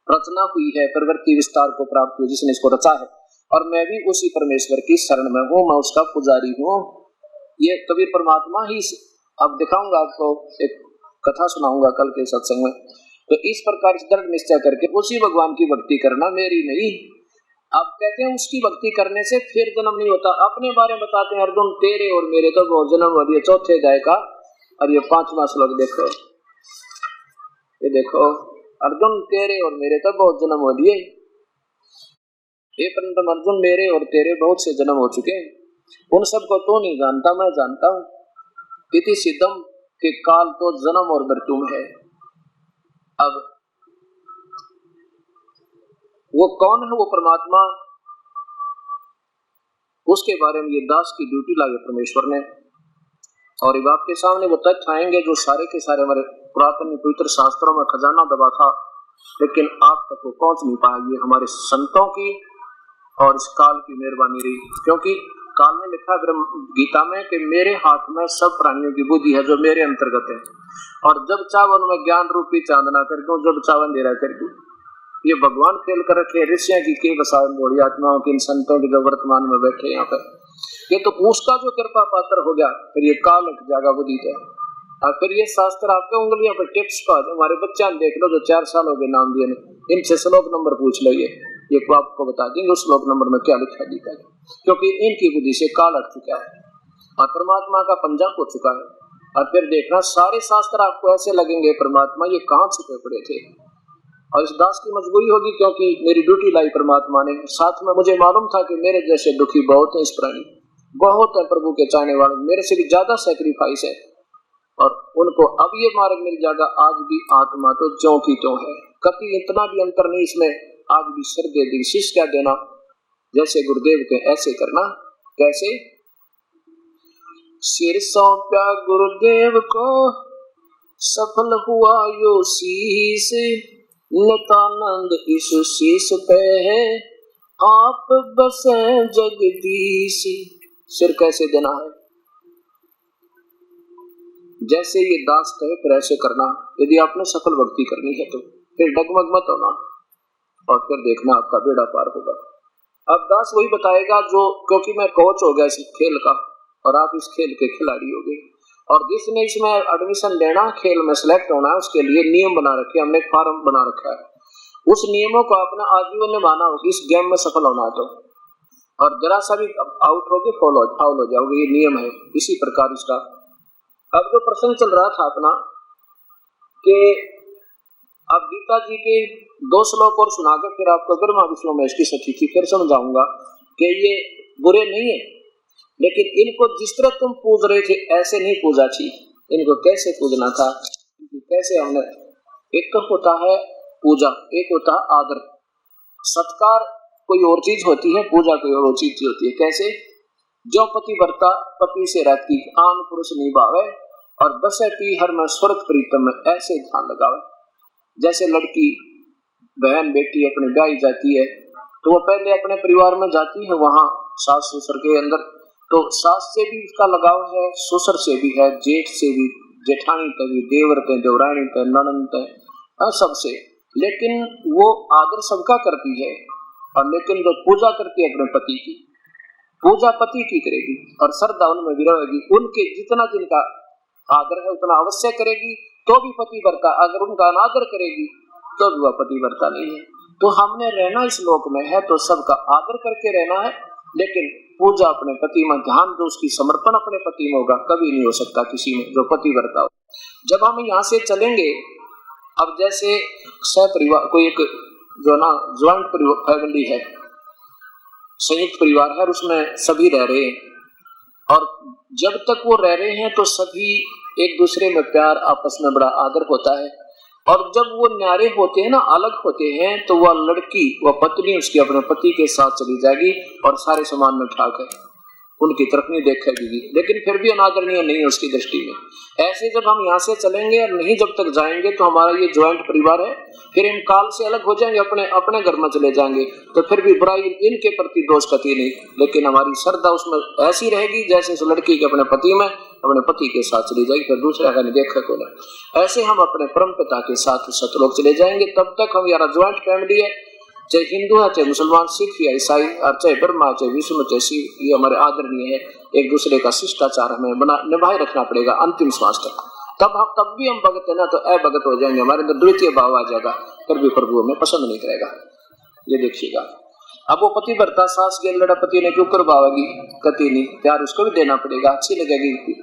रचना हुई है, प्रवृत्ति विस्तार को प्राप्त हुई, जिसने इसको रचा है, और मैं भी उसी परमेश्वर की शरण में हूँ, मैं उसका पुजारी हूँ। ये कबीर परमात्मा ही, अब दिखाऊंगा आपको, एक कथा सुनाऊंगा कल के सत्संग में। तो इस प्रकार से दृढ़ निश्चय करके उसी भगवान की भक्ति करना, मेरी नहीं। अब कहते हैं उसकी भक्ति करने से फिर जन्म नहीं होता। अपने बारे में बताते हैं अर्जुन, तेरे और मेरे तो बहुत जन्म हो दिए। चौथे अध्याय का और ये 5वां श्लोक देखो, ये देखो अर्जुन, तेरे और मेरे तो बहुत जन्म हो दिए। हे परंतु अर्जुन, मेरे और तेरे बहुत से जन्म हो चुके हैं, उन सबको तो नहीं जानता, मैं जानता हूँ। इति सिद्धम के काल तो जन्म और मृत्यु में है। अब वो कौन है, वो परमात्मा, उसके बारे में ये दास की ड्यूटी लाई परमेश्वर ने, और अब आपके सामने वो तथ्य आएंगे जो सारे के सारे हमारे पुरातन पवित्र शास्त्रों में खजाना दबा था, लेकिन आप तक वो पहुंच नहीं पाएगी। हमारे संतों की और इस काल की मेहरबानी रही, क्योंकि काल ने लिखा ब्रह्म गीता में कि मेरे हाथ में सब प्राणियों की बुद्धि है जो मेरे अंतर्गत है, और जब चावन में ज्ञान रूपी चांदना कर दूं, जब चावन अंधेरा कर दूं। ये भगवान खेल कर रखे ऋषियों की के बसाए मोड़ी आत्माओं की, इन संतों की जो वर्तमान में बैठे यहाँ पर, ये तो उसका जो कृपा पात्र हो गया, फिर ये काल हट जाएगा बुद्धि है। और फिर ये शास्त्र आपके उंगलियों पर टिप्स पा, हमारे बच्चा देख लो जो 4 साल हो गए नाम दिए, इनसे श्लोक नंबर पूछ लो, ये आपको बता देंगे उस श्लोक नंबर में क्या लिखा गीता है, क्योंकि इनकी बुद्धि से काल हट चुका है और परमात्मा का पंजा हो चुका है। और फिर देखना सारे शास्त्र आपको ऐसे लगेंगे परमात्मा ये कहाँ छुपे पड़े थे। और इस दास की मजबूरी होगी, क्योंकि मेरी ड्यूटी लाई परमात्मा ने, साथ में मुझे मालूम था कि मेरे जैसे दुखी बहुत है, इस प्राणी बहुत है प्रभु के चाहने वाले, मेरे से भी ज्यादा सैक्रिफाइस है, और उनको अब ये मार्ग मिल जाएगा। आज भी आत्मा तो ज्यों की त्यों है, कभी इतना भी अंतर नहीं इसमें। आज भी सर दे दी, शीश क्या देना, जैसे गुरुदेव के ऐसे करना। कैसे? सिर सौंपा गुरुदेव को, सफल हुआ यो शीश, नित्यानंद इस शीश पे है, आप बसे जगदीश। सिर कैसे देना है? जैसे ये दास कहे फिर ऐसे करना। यदि आपने सफल भक्ति करनी है तो फिर डगमग मत होना, और फिर देखना आपका बेड़ा पार होगा। अब दास वही बताएगा जो, क्योंकि मैं कोच हो गया इस खेल का और आप इस खेल के खिलाड़ी हो गए, और जिसने इसमें एडमिशन लेना, खेल में सिलेक्ट होना है, उसके लिए नियम बना रखे, हमने एक फॉर्म बना रखा है। उस नियमों को अपना आजीवन निभाना होगा इस गेम में सफल होना है तो, और जरा सा भी आउट होके फाउल हो जाओगे, ये नियम है। इसी प्रकार इसका अब जो प्रसंग चल रहा था अपना कि अब गीता जी के 2 श्लोक और सुना के फिर आपको ब्रह्मा विष्णु महेश की सतीथि फिर समझाऊंगा कि ये बुरे नहीं है, लेकिन इनको जिस तरह तुम पूज रहे थे ऐसे नहीं पूजा थी। इनको कैसे पूजना था, कैसे हमने, एक तो होता है पूजा, एक होता है आदर सत्कार, कोई और चीज होती है, पूजा कोई और चीज होती है। कैसे? जो पतिव्रता पति से रहती आन पुरुष निभावे, और बसती हर में स्वर्ग प्रीतम में, ऐसे ध्यान लगावे। जैसे लड़की बहन बेटी अपने ब्याही जाती है तो वो पहले अपने परिवार में जाती है, वहाँ सास ससुर के अंदर, तो सास से भी उसका लगाव है, ससुर से भी है, जेठ से भी, जेठानी तक भी, देवर तक, देवरानी तक, ननद तक, सबसे। लेकिन वो आदर सबका करती है, और लेकिन जो पूजा करती है अपने पति की, पूजा पति की करेगी और श्रद्धा उनमें भी रहेगी। उनके जितना जिनका आदर है उतना अवश्य करेगी, तो भी पतिव्रता। अगर उनका अनादर करेगी तो भी वह पतिव्रता नहीं है। तो हमने रहना इस लोक में है तो सबका आदर करके रहना है, लेकिन पूजा अपने पति में, ध्यान जो उसकी समर्पण अपने पति में होगा, कभी नहीं हो सकता किसी में जो पतिव्रता हो। जब हम यहाँ से चलेंगे, अब जैसे सपरिवार, कोई एक जो ना ज्वाइंट फैमिली है, संयुक्त परिवार है, उसमें सभी रह रहे हैं, और जब तक वो रह रहे हैं तो सभी एक दूसरे में प्यार, आपस में बड़ा आदर होता है। और जब वो न्यारे होते हैं ना, अलग होते हैं, तो वह लड़की, वह पत्नी उसकी अपने पति के साथ चली जाएगी और सारे समाज में ठाक है, उनकी तरफ नहीं देखेगी, लेकिन फिर भी अनादरणीय नहीं है उसकी दृष्टि में। ऐसे जब हम यहाँ से चलेंगे और नहीं जब तक जाएंगे तो हमारा ये ज्वाइंट परिवार है, फिर इन काल से अलग हो जाएंगे, अपने अपने घर में चले जाएंगे, तो फिर भी बुराई इनके प्रति दोष कती नहीं, लेकिन हमारी श्रद्धा उसमें ऐसी रहेगी जैसे उस लड़की के अपने पति में, अपने पति के साथ चली जाएगी, फिर दूसरा का नहीं देखा को नहीं। ऐसे हम अपने परम पिता के साथ सतलोक चले जाएंगे। तब तक हम यार ज्वाइंट फैमिली है, चाहे हिंदू है, चाहे मुसलमान, सिख या ईसाई, और चाहे ब्रह्मा, चाहे विष्णु, चाहे शिव, ये हमारे आदरणीय है। एक दूसरे का शिष्टाचार हमें निभाए रखना पड़ेगा अंतिम श्वास तक। तब भी हम भगत है ना तो अभगत हो जाएंगे, हमारे अंदर द्वितीय भाव आ जाएगा, फिर भी प्रभु हमें पसंद नहीं करेगा। ये देखिएगा, अब वो पतिव्रता सास के लड़ा पति ने क्यों करवाएगी, कति नहीं, प्यार उसको भी देना पड़ेगा, अच्छी लगेगी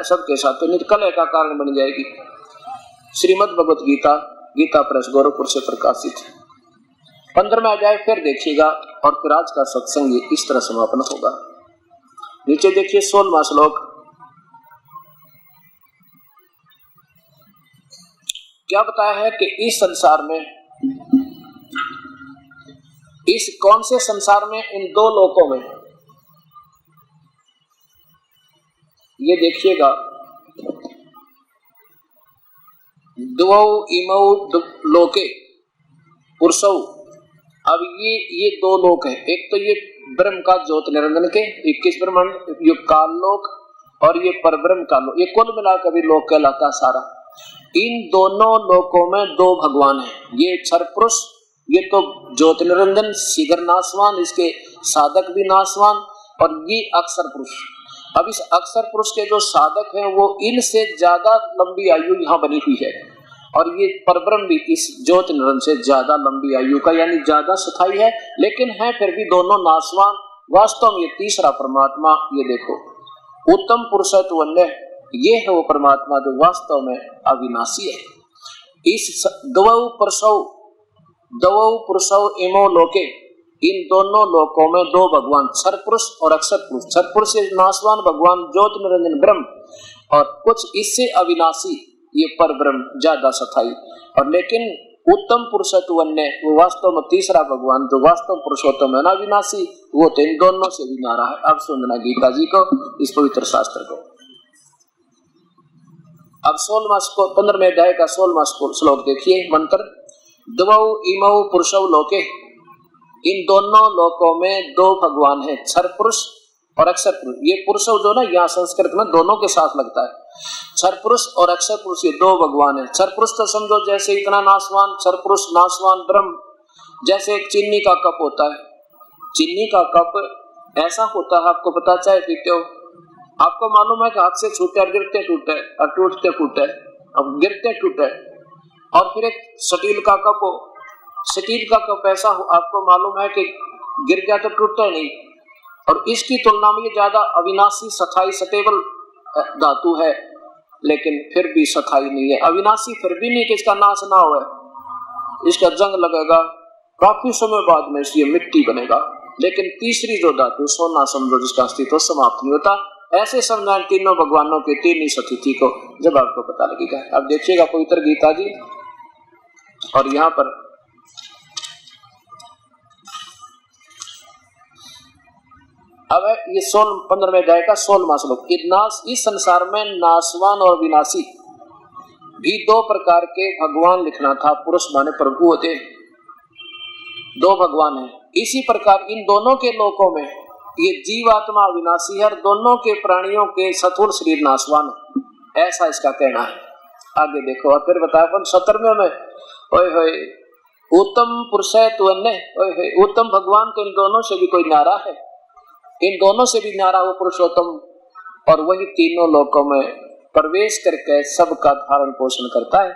सबके साथ, तो निकलय का कारण बन जाएगी। श्रीमद् भगवत गीता, गीता प्रेस गोरखपुर से प्रकाशित 15वां अध्याय फिर देखिएगा, और फिर आज का सत्संग इस तरह समापन होगा। नीचे देखिए 16वां श्लोक, क्या बताया है कि इस संसार में, इस कौन से संसार में, इन 2 लोकों में, ये देखिएगा द्वौ इमौ लोके पुरुषौ। अब ये दो लोक है, एक तो ये ब्रह्म का ज्योत निरंजन के 21 ब्रह्मांड, ये काल लोक और ये परब्रह्म का लोक, ये कुल मिलाकर भी लोक कहलाता सारा। इन दोनों लोकों में दो भगवान हैं, ये क्षर पुरुष, ये तो ज्योत निरंजन शीघ्र नाशवान, इसके साधक भी नाशवान, और ये अक्षर पुरुष। अब इस अक्षर पुरुष के जो साधक हैं वो इनसे ज्यादा लंबी आयु यहाँ बनी हुई है, और ये परब्रह्म भी इस ज्योत निरंजन से ज्यादा लंबी आयु का यानी ज्यादा स्थायी है, लेकिन है फिर भी दोनों नाशवान। वास्तव में ये तीसरा परमात्मा, ये देखो उत्तम पुरुषत्व अन्य, ये है वो परमात्मा जो वास्तव में अविनाशी है। इस द्वौ पुरुषौ इमो लोके, इन दोनों लोकों में दो भगवान, क्षर पुरुष और अक्षर पुरुष। क्षर पुरुष से नाशवान भगवान ज्योत निरंजन ब्रह्म, और कुछ इससे अविनाशी ये पर ब्रह्म ज्यादा स्थायी, और लेकिन उत्तम पुरुषत्व अन्य, वो वास्तव में तीसरा भगवान जो वास्तव पुरुषोत्तम है ना अविनाशी, वो तो इन दोनों से भी न्यारा है। अब सुनना गीता जी को, इस पवित्र शास्त्र को। अब 15वें अध्याय का 16वां श्लोक देखिए, मंत्र द्वौ इमौ पुरुषौ लोके, इन दोनों लोकों में दो भगवान हैं, क्षर पुरुष और अक्षर पुरुष। ये पुरुषौ जो ना यहाँ संस्कृत में दोनों के साथ लगता है, क्षर पुरुष और अक्षर पुरुष, ये दो भगवान हैं। क्षर पुरुष तो समझो जैसे इतना नाशवान, क्षर पुरुष नाशवान ब्रह्म, जैसे एक चीनी का कप होता है। चीनी का कप ऐसा होता है, आपको पता चाहे पीते हो, आपको मालूम है कि हाथ से छूटे और गिरते टूटे और टूटते फूटे, अब गिरते टूटे। और फिर एक स्टील का कप हो, स्टील का कप ऐसा हो, आपको मालूम है कि गिर गया तो टूटता नहीं, और इसकी तुलना में ये ज्यादा अविनाशी स्थायी स्टेबल धातु है, लेकिन फिर भी स्थायी नहीं है। अविनाशी फिर भी नहीं कि इसका नाश ना हो, इसका जंग लगेगा काफी समय बाद में इसलिए मिट्टी बनेगा। लेकिन तीसरी जो धातु सोना समझो, जिसका अस्तित्व समाप्त नहीं होता, ऐसे समझना तीनों भगवानों के तीन ही स्थिति को जब आपको पता लगेगा। अब देखिएगा पवित्र गीता जी, और यहाँ पर अब ये 15वें अध्याय का 16वां श्लोक। इस संसार में नाशवान और विनाशी भी दो प्रकार के भगवान लिखना था। पुरुष माने प्रभु होते हैं, दो भगवान हैं। इसी प्रकार इन दोनों के लोकों में ये जीवात्मा अविनाशी है, और दोनों के प्राणियों के स्थूल शरीर नाशवान है, ऐसा इसका कहना है। आगे देखो, और फिर बताया 17वें में, ओए होए उत्तम पुरुषत्व अन्य, ओए होए उत्तम भगवान तो इन दोनों से भी कोई न्यारा है, इन दोनों से भी न्यारा वो पुरुषोत्तम, और वही तीनों लोकों में प्रवेश करके सबका धारण पोषण करता है।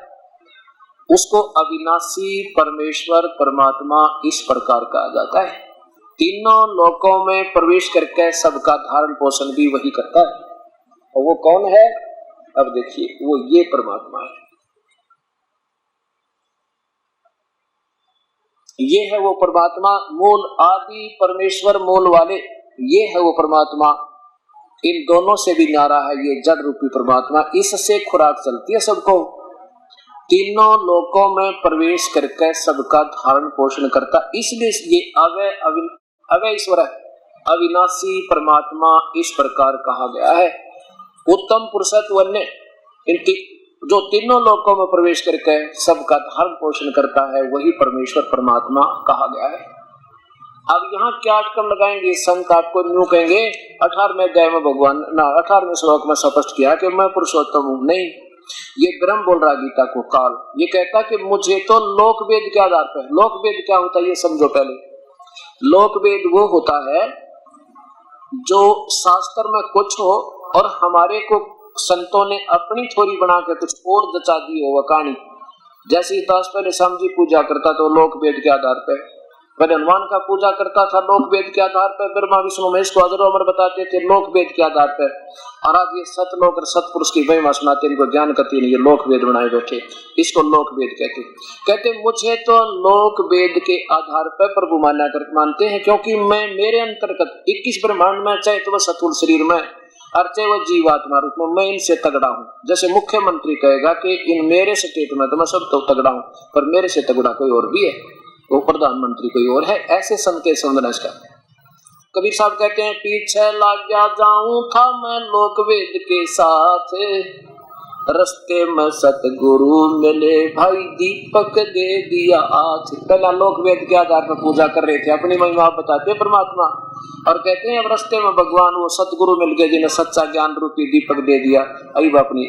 उसको अविनाशी परमेश्वर परमात्मा इस प्रकार कहा जाता है। तीनों लोकों में प्रवेश करके सबका धारण पोषण भी वही करता है। और वो कौन है? अब देखिए, वो ये परमात्मा है, ये है वो परमात्मा, मूल आदि परमेश्वर मूल वाले, ये है वो परमात्मा। इन दोनों से भी न्यारा है ये जड़ रूपी परमात्मा, इससे खुराक चलती है सबको। तीनों लोकों में प्रवेश करके सबका धारण पोषण करता, इसलिए ये अवय ईश्वर है, अविनाशी परमात्मा इस प्रकार कहा गया है। उत्तम पुरुषत्व अन्य, जो तीनों लोकों में प्रवेश करके सबका धारण पोषण करता है, वही परमेश्वर परमात्मा कहा गया है। अब यहाँ क्या अटकम लगाएंगे संत, आपको न्यू कहेंगे 18वें अध्याय में भगवान 18वें श्लोक में स्पष्ट किया कि मैं पुरुषोत्तम हूँ। नहीं, ये ब्रह्म बोल रहा गीता को, काल ये कहता कि मुझे तो लोक वेद के आधार पर, लोक वेद क्या होता है ये समझो पहले। लोक वेद वो होता है जो शास्त्र में कुछ हो और हमारे को संतों ने अपनी थोड़ी बना के कुछ और दचा दी हो, वह कहानी। जैसे दास पहले शाम जी पूजा करता तो लोक वेद के आधार पर, पहले हनुमान का पूजा करता था लोक वेद के आधार पर, ब्रह्मा विष्णु महेश को अजर अमर बताते थे लोक वेद के आधार पर। और आज ये सतलोक और सतपुरुष की महिमा सुनाते, इनको ज्ञान करती नहीं, ये लोक वेद बनाए बैठे, इसको लोक वेद कहते मुझे तो लोक वेद के आधार पर प्रभु मानते हैं, क्योंकि मैं मेरे अंतर्गत 21 ब्रह्मांड में, चाहे तो वह स्थूल शरीर में और चाहे वह जीवात्मा रूप में, मैं इनसे तगड़ा हूँ। जैसे मुख्यमंत्री कहेगा कि इन मेरे स्टेट में तो मैं सब तो तगड़ा हूँ, पर मेरे से तगड़ा कोई और भी है, वो प्रधानमंत्री कोई और है, ऐसे संकेत समझना इसका। कबीर साहब कहते हैं, पीछे लग जाऊं था मैं लोक वेद के साथ, रस्ते में सतगुरु मिले भाई दीपक दे दिया आज। पहला लोक वेद के आधार पर पूजा कर रहे थे, अपनी महिमा बताते परमात्मा और कहते हैं अब रस्ते में भगवान वो सतगुरु मिल गए जिन्हें सच्चा ज्ञान रूपी दीपक दे दिया। अब अपनी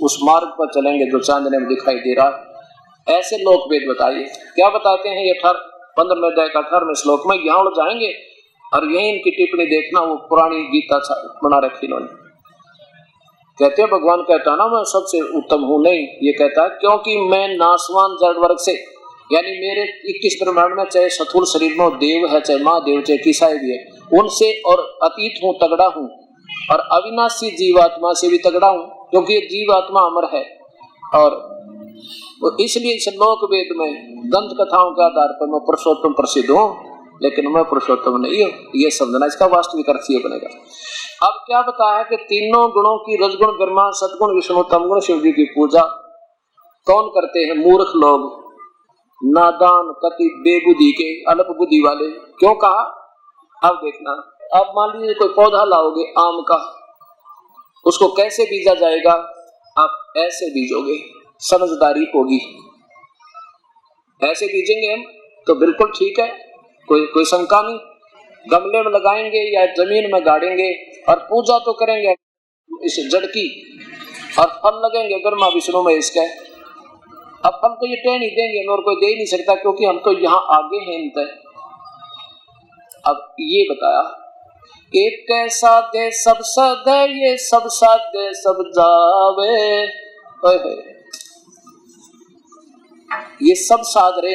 उस मार्ग पर चलेंगे जो चांदने में दिखाई दे रहा। ऐसे लोक वेद बताइए क्या बताते हैं। ये 15वें अध्याय का 18वें श्लोक में यहाँ उड़ जाएंगे और यही इनकी टिप्पणी देखना, वो पुरानी गीता बना रखी इन्होंने। कहते हैं भगवान कहता ना मैं सबसे उत्तम हूं, नहीं, ये कहता है क्योंकि मैं नासवान जड़ वर्ग से, यानी मेरे 21 ब्रह्मांड में चाहे स्थूल शरीर में देव है, चाहे महादेव, चाहे किसाई भी है, उनसे और अतीत हूँ, तगड़ा हूँ, और अविनाशी जीवात्मा से भी तगड़ा हूँ क्योंकि जीवात्मा अमर है। और इसलिए इस लोक वेद में दंत कथाओं के आधार पर मैं पुरुषोत्तम प्रसिद्ध हूँ, लेकिन मैं पुरुषोत्तम नहीं हूँ। ये समझना, इसका वास्तविक अर्थ ये बनेगा। अब क्या बताया कि तीनों गुणों की, रजगुण ब्रह्मा, सदगुण विष्णु, तमगुण शिव जी की पूजा कौन करते हैं? मूर्ख लोग, नादान, कति बेबुद्धि के, अल्प बुद्धि वाले। क्यों कहा? अब देखना, अब मान लीजिए कोई पौधा लाओगे आम का, उसको कैसे बीजा जाएगा? आप ऐसे बीजोगे, समझदारी होगी, ऐसे बीजेंगे हम तो बिल्कुल ठीक है, कोई शंका नहीं। गमले में लगाएंगे या जमीन में गाड़ेंगे और पूजा तो करेंगे इस जड़ की, और फल लगेंगे ब्रह्मा विष्णु महेश के। अब फल तो ये टेन ही देंगे और कोई दे ही नहीं सकता क्योंकि हम तो यहाँ आगे हैं इनते। अब ये बताया एक कैसा दे सब सदे, ये सब साधे सब जावे। ये सब साध रहे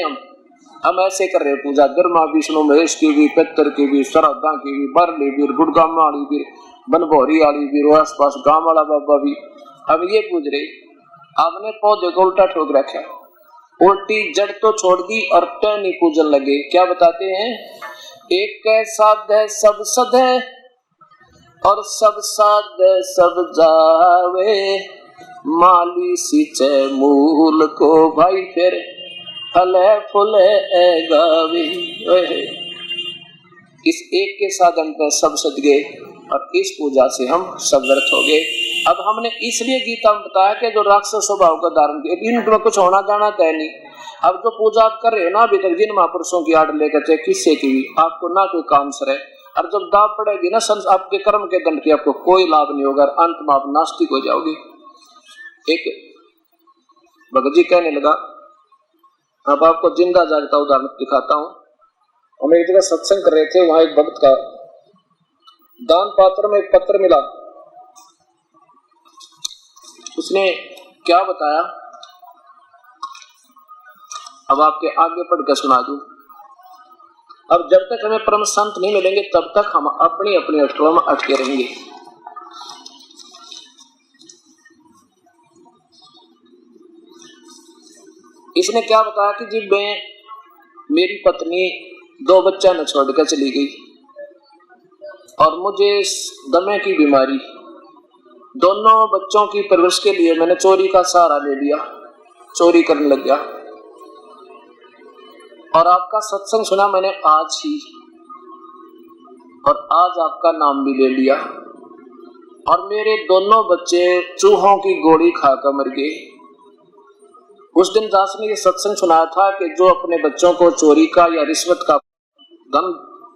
हम ऐसे कर रहे पूजा, ब्रह्मा विष्णु महेश की भी, पितर की भी, श्राद्धा की भी, बरली भी, गुड़गामा वाली भी, बनभौरी वाली भी, आस पास गांव वाला बाबा भी। अब ये पूज रहे, आपने पौधे को उल्टा ठोक रखा, उल्टी जड़ तो छोड़ दी और टहनी पूजन लगे। क्या बताते हैं? एक साध सब सधे और सब साध सब जावे, माली सिंचे मूल को भाई फिर फले फुले गावे। इस एक के साधन पर सब सद गए और इस पूजा से हम सब व्यर्थ हो गए। अब हमने इसलिए गीता में बताया कि जो राक्षस स्वभाव का धारण किया, इनमें कुछ होना जाना तय नहीं। अब जो पूजा आप कर रहे हो ना अभी तक, जिन महापुरुषों की आड़ लेकर चाहे किससे की भी, आपको ना कोई काम सर है, और जब दाव पड़ेगी ना आपके कर्म के दंड की, आपको कोई लाभ नहीं होगा, अंत में आप नास्तिक हो जाओगे। एक भगत जी कहने लगा, अब आपको जिंदा जागता उदाहरण दिखाता हूँ। हम एक जगह सत्संग कर रहे थे, वहां एक भक्त का दान पात्र में एक पत्र मिला। उसने क्या बताया, अब आपके आगे पढ़ कर सुना दूं। अब जब तक हमें परम संत नहीं मिलेंगे तब तक हम अपनी अपनी अटकलों में अटके रहेंगे। इसने क्या बताया कि जी मेरी पत्नी 2 बच्चा न छोड़कर चली गई और मुझे दमे की बीमारी, दोनों बच्चों की परवरिश के लिए मैंने चोरी का सहारा ले लिया, चोरी करने लग गया, और आपका सत्संग सुना मैंने आज ही, और आज आपका नाम भी ले लिया, और मेरे दोनों बच्चे चूहों की गोली खाकर मर गए। उस दिन दास ने ये सत्संग सुनाया था कि जो अपने बच्चों को चोरी का या रिश्वत का धन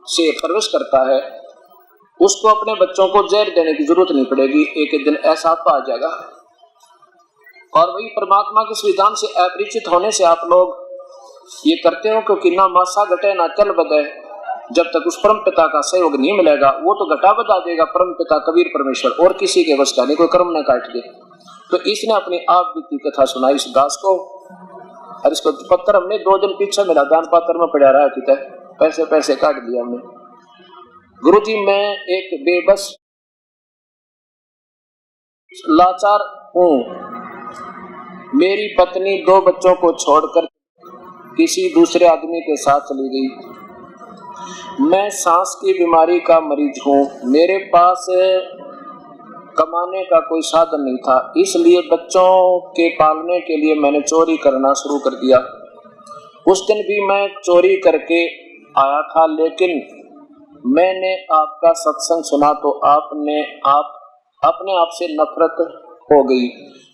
से परवरिश करता है, उसको अपने बच्चों को जहर देने की जरूरत नहीं पड़ेगी, एक दिन ऐसा आ जाएगा। और वही परमात्मा के विधान से अपरिचित होने से आप लोग ये करते हो, क्योंकि ना मासा घटे ना तल बदे, जब तक उस परम पिता का सहयोग नहीं मिलेगा, वो तो घटा बता देगा परम पिता कबीर परमेश्वर, और किसी के वश का नहीं, कोई कर्म न काट दे। तो इसने अपनी आप बीती कथा सुनाई इस दास को, और इसको पत्थर हमने 2 दिन पीछे मेरा दान पात्र में पड़ा रहा था, पैसे काट दिया हमने। गुरुजी मैं एक बेबस लाचार हूँ, मेरी पत्नी 2 बच्चों को छोड़कर किसी दूसरे आदमी के साथ चली गई। मैं सांस की बीमारी का मरीज हूँ, मेरे पास कमाने का कोई साधन नहीं था, इसलिए बच्चों के पालने के लिए मैंने चोरी करना शुरू कर दिया। उस दिन भी मैं चोरी करके आया था, लेकिन मैंने आपका सत्संग सुना तो आपने अपने आप से नफरत हो गई।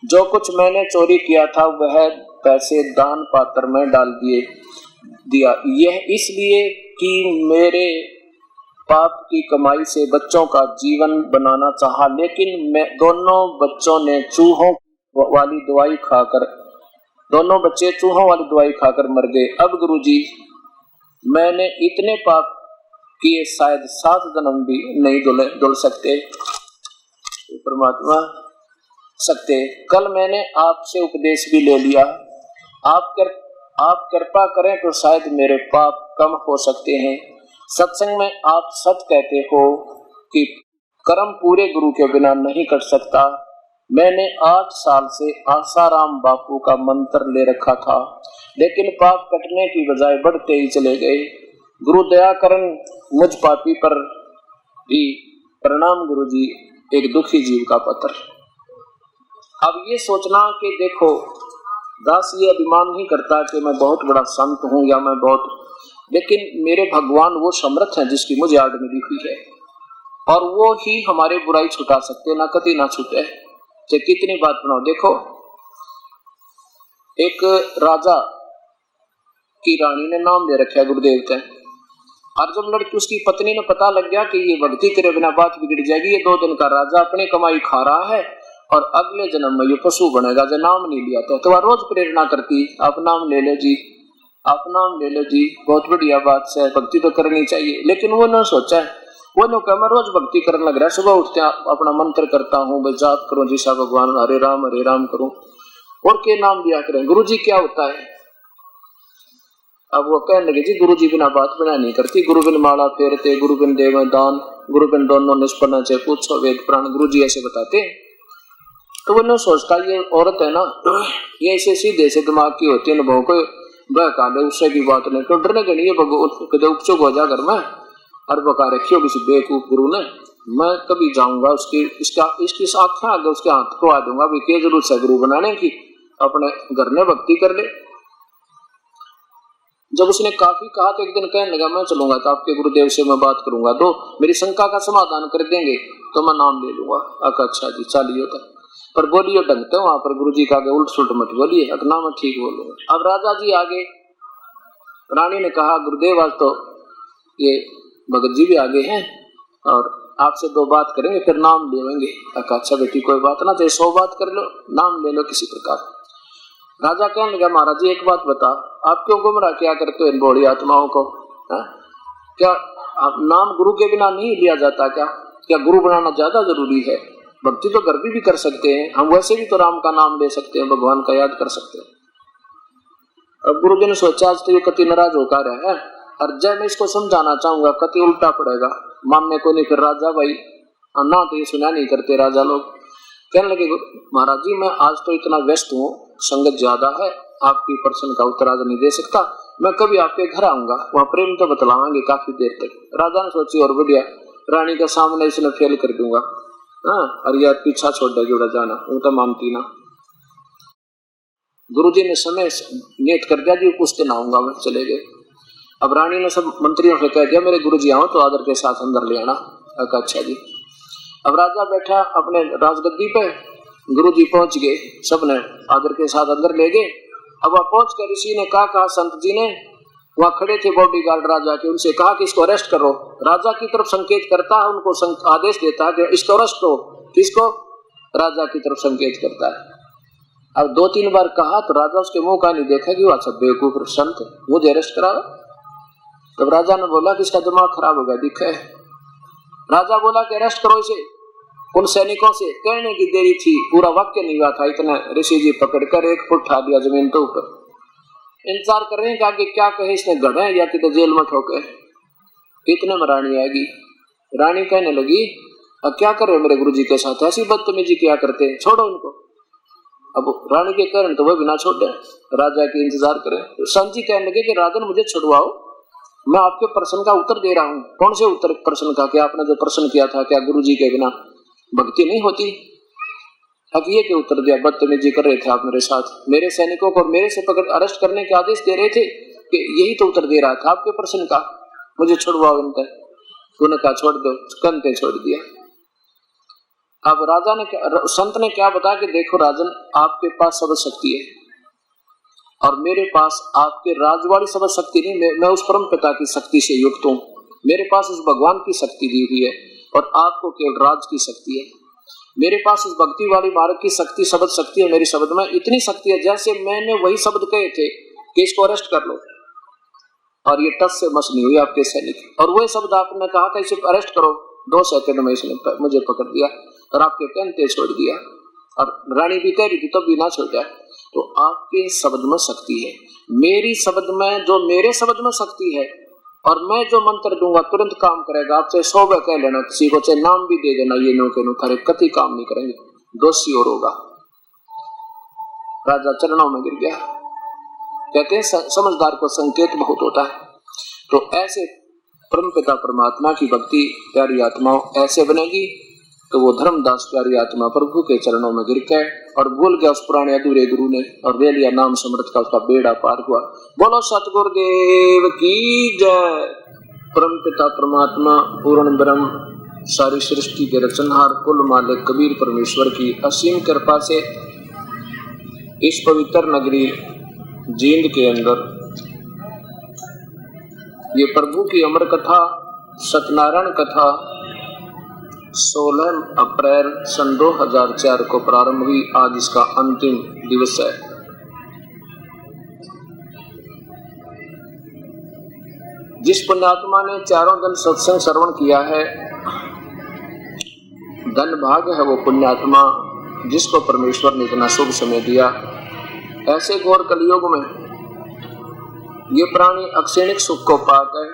जो कुछ मैंने चोरी किया था वह पैसे दान पात्र में डाल दिया। यह इसलिए कि मेरे पाप की कमाई से बच्चों का जीवन बनाना चाहा, लेकिन मैं दोनों बच्चों ने दोनों बच्चे चूहों वाली दवाई खाकर मर गए। अब गुरुजी मैंने इतने पाप किए शायद 7 जन्म भी नहीं धुल सकते परमात्मा सकते। कल मैंने आपसे उपदेश भी ले लिया, आप कृपा करें तो शायद मेरे पाप कम हो सकते हैं। सत्संग में आप सच कहते हो कि कर्म पूरे गुरु के बिना नहीं कर सकता। मैंने 8 साल से आसाराम बापू का मंत्र ले रखा था, लेकिन पाप कटने की बजाय बढ़ते ही चले गए। गुरु दया करन मुझ पापी पर भी। प्रणाम गुरुजी। एक दुखी जीव का पत्र। अब ये सोचना कि देखो दास ये अभिमान नहीं करता कि मैं बहुत बड़ा संत हूँ या मैं बहुत, लेकिन मेरे भगवान वो समर्थ हैं जिसकी मुझे आड़ मिली हुई है, और वो ही हमारे बुराई छुटा सकते, ना कति ना छूटे, चाहे कितनी बात बनाओ। देखो एक राजा की रानी ने नाम दे रखा है गुरुदेव का, और जब लड़की उसकी पत्नी ने पता लग गया कि ये भक्ति करे बिना बात बिगड़ जाएगी, ये 2 दिन का राजा अपनी कमाई खा रहा है और अगले जन्म में ये पशु बनेगा, जो नाम नहीं लिया था। तो वह रोज प्रेरणा करती, आप नाम ले लो जी, आप नाम ले लो जी, बहुत बढ़िया बात है, भक्ति तो करनी चाहिए। लेकिन वो न सोचा, वो न कहा मैं रोज भक्ति करने लग रहा है, सुबह उठते अपना मंत्र करता हूँ, मैं जाप करूँ जी सा भगवान हरे राम करूँ, और के नाम लिया करें। गुरु जी क्या होता है? अब वो कहने लगे जी गुरु जी बिना बात बना नहीं करती, गुरु बिन माला फेरते, गुरु बिन देव दान, गुरु बिन दोनों निष्पन्न चे पूछो वेद प्राण, गुरु जी ऐसे बताते। तो वो न सोचता ये औरत है ना, ये ऐसे सीधे से दिमाग की होती है, अनुभव को बहका दे, उससे की बात नहीं, तो डरने के नहीं उपचुक हो जा घर में और बका रखी हो किसी बेवकूफ गुरु ने, मैं कभी जाऊंगा इसकी आंखें आगे उसके हाथ को आ दूंगा, अभी क्या जरूरत है गुरु बनाने की, अपने घर में भक्ति कर ले। जब उसने काफी कहा तो एक दिन कहने लगा मैं चलूंगा तो आपके गुरुदेव से मैं बात करूंगा, तो मेरी शंका का समाधान कर देंगे तो मैं नाम ले लूंगा। अच्छा जी चलिए, होता पर बोलिए ढंगते वहां पर गुरु जी का आगे उल्ट सुल्ट मत बोलिए, अपना मैं ठीक बोलूंगा। अब राजा जी आगे, रानी ने कहा गुरुदेव आज तो ये भगत जी भी आगे हैं और आपसे 2 बात करेंगे फिर नाम लेंगे। अच्छा बेटी कोई बात ना, तो 100 बात कर लो, नाम ले लो किसी प्रकार। राजा कहने लगा महाराज जी एक बात बता, आप क्यों गुमराह क्या करते हो इन बूढ़ी आत्माओं को? क्या नाम गुरु के बिना नहीं लिया जाता? क्या गुरु बनाना ज्यादा जरूरी है? भक्ति तो घर भी कर सकते हैं हम, वैसे भी तो राम का नाम ले सकते हैं, भगवान का याद कर सकते हैं। अब गुरु जी ने सोचा आज तो ये कति नाराज होकर है, और जब मैं इसको समझाना चाहूंगा कति उल्टा पड़ेगा, मानने को नहीं। फिर राजा भाई ना तो ये सुना नहीं करते राजा लोग। कहने लगे महाराज जी मैं आज तो इतना व्यस्त हूँ, संगत ज्यादा है, आपकी प्रश्न का उत्तर आज नहीं दे सकता, मैं कभी आपके घर आऊंगा, वहाँ प्रेम तो बतलावांगे काफी देर तक। राजा ने सोची और बढ़िया, रानी के सामने इसने फेल कर दूंगा, और यार पीछा छोड़ देगी उड़ा जाना, वो तो मानती ना। गुरु जी ने समय नियत कर दिया जी कुछ दिन आऊंगा मैं, चले गए। अब रानी ने सब मंत्रियों से कह दिया मेरे गुरु जी आओ तो आदर के साथ अंदर ले आना। अच्छा जी। अब राजा बैठा अपने राजगद्दी पे, गुरु जी पहुंच गए, सबने आदर के साथ अंदर ले गए। अब वहां पहुंच कर ऋषि ने कहा संत जी ने, वहां खड़े थे बॉडीगार्ड राजा के, उनसे कहा कि इसको अरेस्ट करो। राजा की तरफ संकेत करता है, उनको आदेश देता है कि इसको अरेस्ट करो। किसको? राजा की तरफ संकेत करता है। अब 2-3 बार कहा तो राजा उसके मुंह का नहीं देखा कि वो अच्छा बेवकूफ संत मुझे अरेस्ट कराओ। तब राजा ने बोला कि इसका दिमाग खराब हो गया दिखा है। राजा बोला कि अरेस्ट करो इसे। उन सैनिकों से कहने की देरी थी, पूरा वाक्य नहीं हुआ था, इतना ऋषि जी पकड़कर 1 फुट उठा दिया जमीन के ऊपर। इंतजार कर रहे हैं कि क्या कहे इसने, गढ़े या कि तो जेल में ठोके। इतने में रानी आएगी। रानी कहने लगी अब क्या कर रहे हो मेरे गुरुजी के साथ, ऐसी बदतमीजी क्या करते हैं, छोड़ो इनको। अब रानी के कारण तो वह बिना छोड़ दे, राजा के इंतजार करें। संत जी कहने लगे कि राजन मुझे छुड़वाओ, मैं आपके प्रश्न का उत्तर दे रहा हूँ। कौन से उत्तर प्रश्न का? कि आपने जो प्रश्न किया था क्या गुरुजी के बिना भक्ति नहीं होती? अब ये के उत्तर दिया, बदतमीजी कर रहे थे आप मेरे साथ, मेरे सैनिकों को मेरे से पकड़ अरेस्ट करने के आदेश दे रहे थे, कि यही तो उत्तर दे रहा था आपके प्रश्न का, मुझे छुड़वाओ इनका। तूने कहा छोड़ दो, कंते छोड़ दिया। अब राजा ने संत ने क्या बताया कि देखो राजन, आपके पास सब शक्ति है और मेरे पास आपके राज वाली सब शक्ति नहीं, मैं उस परम पिता की शक्ति से युक्त हूँ। मेरे पास उस भगवान की शक्ति दी हुई है और आपको केवल राज की शक्ति है। मेरे पास उस भक्ति वाली मार्ग की शक्ति, शब्द शक्ति है। मेरी शब्द में इतनी शक्ति है, जैसे मैंने वही शब्द कहे थे कि इसको अरेस्ट कर लो और ये टस से मस नहीं हुई आपके सैनिक, और वही शब्द आपने कहा था इसे अरेस्ट करो, 2 सेकंड में इसने मुझे पकड़ दिया और आपके कहते छोड़ दिया, और रानी भी कह रही थी तब भी ना छोड़ा। तो आपके शब्द में शक्ति है, मेरी शब्द में, जो मेरे शब्द में शक्ति है, और मैं जो मंत्र दूंगा तुरंत काम करेगा। आप चाहे 100 बार कह लेना किसी को, चाहे नाम भी दे देना, ये नो के नो थारे कति काम नहीं करेंगे, दोषी और होगा। राजा चरणों में गिर गया। कहते हैं समझदार को संकेत बहुत होता है। तो ऐसे परमपिता परमात्मा की भक्ति प्यारी आत्माओं ऐसे बनेगी तो वो धर्मदास प्यारी आत्मा प्रभु के चरणों में गिर गए और भूल गया उस पुराने अधूरे गुरु ने और ले लिया नाम समृत का, उसका बेड़ा पार हुआ। बोलो सतगुरुदेव की जय। परमपिता परमात्मा पूर्ण ब्रह्म सारी सृष्टि के रचनहार कुल मालिक कबीर परमेश्वर की असीम कृपा से इस पवित्र नगरी जींद के अंदर ये प्रभु की अमर कथा सत्यनारायण कथा 16 अप्रैल सन 2004 को प्रारंभ हुई। आज इसका अंतिम दिवस है। जिस पुण्यात्मा ने चारों दिन सत्संग श्रवण किया है, धन भाग है वो पुण्यात्मा जिसको परमेश्वर ने इतना शुभ समय दिया। ऐसे घोर कलयुग में ये प्राणी अक्षणिक सुख को पाकर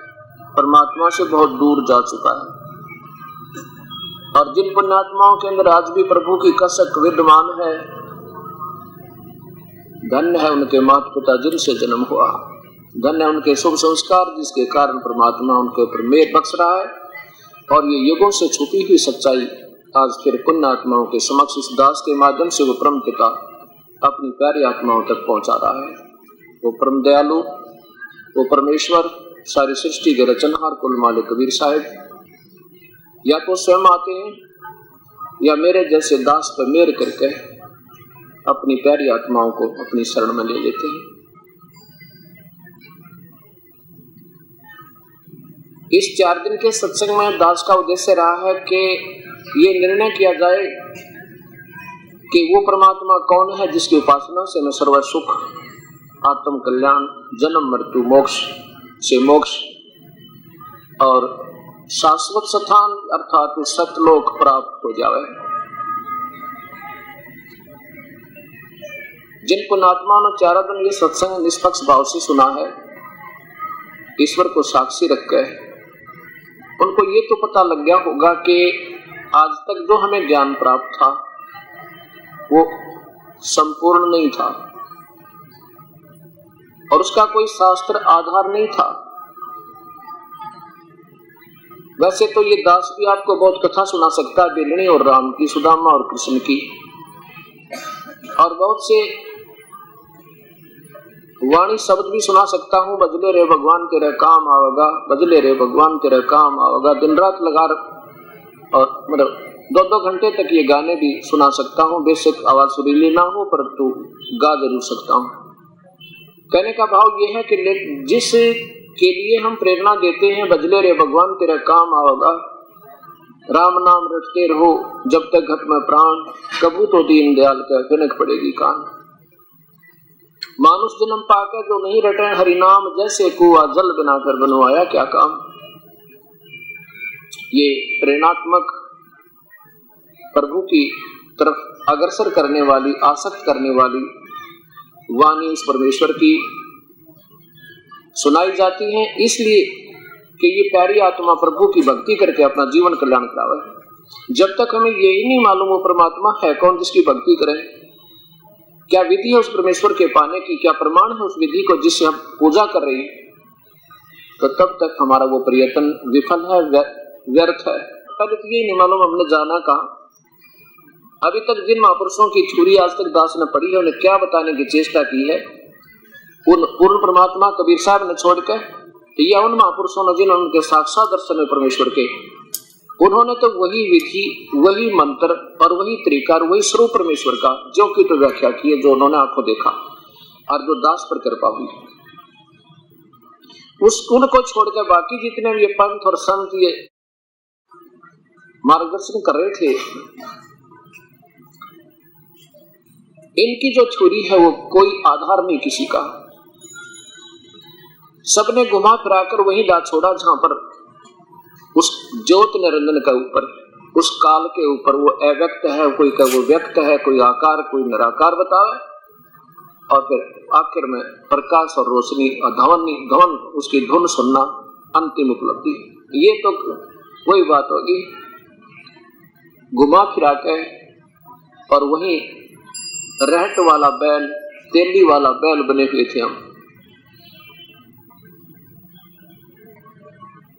परमात्मा से बहुत दूर जा चुका है, और जिन पुण्यात्माओं के अंदर आज भी प्रभु की कसक विद्यमान है, धन्य है उनके माता पिता जिनसे जन्म हुआ, धन्य है उनके शुभ संस्कार जिसके कारण परमात्मा उनके ऊपर मेहर बख्श रहा है। और ये युगों से छुपी हुई सच्चाई आज फिर पुण्यात्माओं के समक्ष इस दास के माध्यम से वो परम पिता अपनी प्यारी आत्माओं तक पहुंचा रहा है। वो परम दयालु, वो परमेश्वर सारी सृष्टि के रचनहार कुल मालिक कबीर साहिब या तो स्वयं आते हैं या मेरे जैसे दास पर मेहर करके अपनी प्यारी आत्माओं को अपनी शरण में ले लेते हैं। इस 4 दिन के सत्संग में दास का उद्देश्य रहा है कि ये निर्णय किया जाए कि वो परमात्मा कौन है जिसकी उपासना से मैं सर्व सुख, आत्म कल्याण, जन्म मृत्यु मोक्ष से मोक्ष और शाश्वत स्थान अर्थात सतलोक प्राप्त हो जावे। जिन पुण्यात्माओं ने 4 दिन ये सत्संग निष्पक्ष भाव से सुना है, ईश्वर को साक्षी रखकर, उनको ये तो पता लग गया होगा कि आज तक जो हमें ज्ञान प्राप्त था वो संपूर्ण नहीं था और उसका कोई शास्त्र आधार नहीं था। वैसे तो ये दास भी आपको बहुत कथा सुना सकता है, बिलनी और राम की, सुदामा और कृष्ण की, और बहुत से वाणी शब्द भी सुना सकता हूँ। बजले रे भगवान तेरे काम आवेगा, बजले रे भगवान तेरे काम आवेगा। दिन रात लगा और मतलब 2-2 घंटे तक ये गाने भी सुना सकता हूँ। बेशक आवाज सुरीली ना हो परंतु गा जरूर सकता हूँ। कहने का भाव ये है कि जिस के लिए हम प्रेरणा देते हैं, बजले रे भगवान तेरा काम आवेगा, राम नाम रटते रहो जब तक घट में प्राण, कबू तो दीन दयाल का कनक पड़ेगी कान। मानुष जन्म पाकर जो नहीं रटे हरि नाम, जैसे कुआ जल बनाकर बनवाया क्या काम। ये प्रेरणात्मक प्रभु की तरफ अग्रसर करने वाली, आसक्त करने वाली वाणी इस परमेश्वर की सुनाई जाती है, इसलिए कि ये प्यारी आत्मा प्रभु की भक्ति करके अपना जीवन कल्याण करावे। जब तक हमें यही नहीं मालूम वो परमात्मा है कौन जिसकी भक्ति करें, क्या विधि है उस परमेश्वर के पाने की, क्या प्रमाण है उस विधि को जिससे हम पूजा कर रहे हैं, तो तब तक हमारा वो प्रयत्न विफल है, व्यर्थ है। पहले तो यही नहीं मालूम हमने जाना कहाँ। अभी तक जिन महापुरुषों की छुरी आज तक दास ने पड़ी है, उन्हें क्या बताने की चेष्टा की है, उन पूर्ण परमात्मा कबीर साहब ने छोड़कर, या उन महापुरुषों ने जिन्होंने उनके साक्षात दर्शन में परमेश्वर के, उन्होंने तो वही विधि, वही मंत्र और वही तरीका और वही स्वरूप परमेश्वर का जो की तो व्याख्या की है, जो उन्होंने आंखों देखा और जो दास पर कृपा हुई। उनको छोड़कर बाकी जितने भी पंथ और संत ये मार्गदर्शन कर रहे थे, इनकी जो छुरी है वो कोई आधार नहीं किसी का। सबने घुमा फिराकर वही ला छोड़ा जहां पर उस ज्योत निरंजन के ऊपर, उस काल के ऊपर वो अव्यक्त है, कोई का वो व्यक्त है, कोई आकार कोई निराकार बतावे, और फिर आखिर में प्रकाश और रोशनी और धवन उसकी धुन सुनना अंतिम उपलब्धि। ये तो वही बात होगी, घुमा फिरा के और वही रहट वाला बैल, तेली वाला बैल बने हुए थे हम।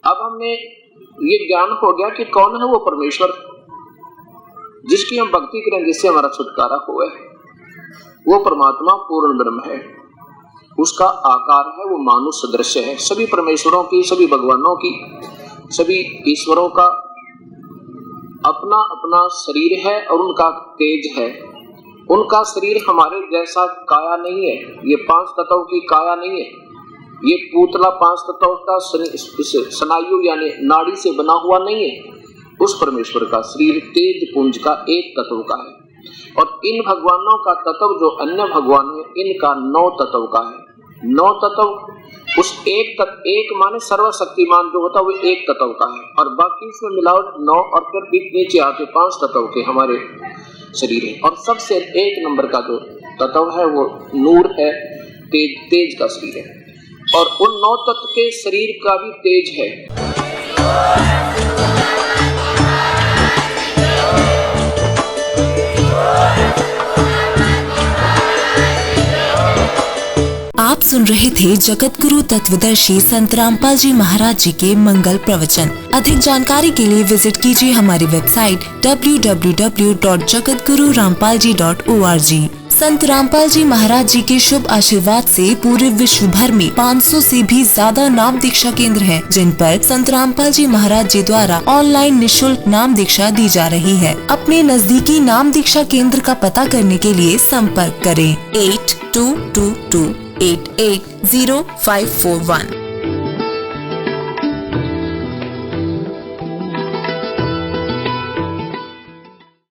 अब हमने ये ज्ञान हो गया कि कौन है वो परमेश्वर जिसकी हम भक्ति करें, जिससे हमारा छुटकारा हुआ है। वो परमात्मा पूर्ण ब्रह्म है, उसका आकार है वो मानुष सदृश है। सभी परमेश्वरों की, सभी भगवानों की, सभी ईश्वरों का अपना अपना शरीर है और उनका तेज है। उनका शरीर हमारे जैसा काया नहीं है, ये 5 तत्वों की काया नहीं है, ये पूतला 5 तत्वों का स्नायु यानी नाड़ी से बना हुआ नहीं है। उस परमेश्वर का शरीर तेज पुंज का एक तत्व का है, और इन भगवानों का तत्व जो अन्य भगवान है इनका 9 तत्व का है। 9 तत्व उस एक माने सर्वशक्तिमान जो होता है वो एक तत्व का है, और बाकी इसमें मिलावट 9 और फिर नीचे आके 5 तत्व के हमारे शरीर है। और सबसे 1 नंबर का जो तत्व है वो नूर है, तेज का शरीर है, और उन 9 तत्व के शरीर का भी तेज है। आप सुन रहे थे जगत गुरु तत्वदर्शी संत रामपाल जी महाराज जी के मंगल प्रवचन। अधिक जानकारी के लिए विजिट कीजिए हमारी वेबसाइट www.jagatgururampalji.org। संत रामपाल जी महाराज जी के शुभ आशीर्वाद से पूरे विश्व भर में 500 से भी ज्यादा नाम दीक्षा केंद्र हैं, जिन पर संत रामपाल जी महाराज जी द्वारा ऑनलाइन निशुल्क नाम दीक्षा दी जा रही है। अपने नजदीकी नाम दीक्षा केंद्र का पता करने के लिए संपर्क करें 8222880541।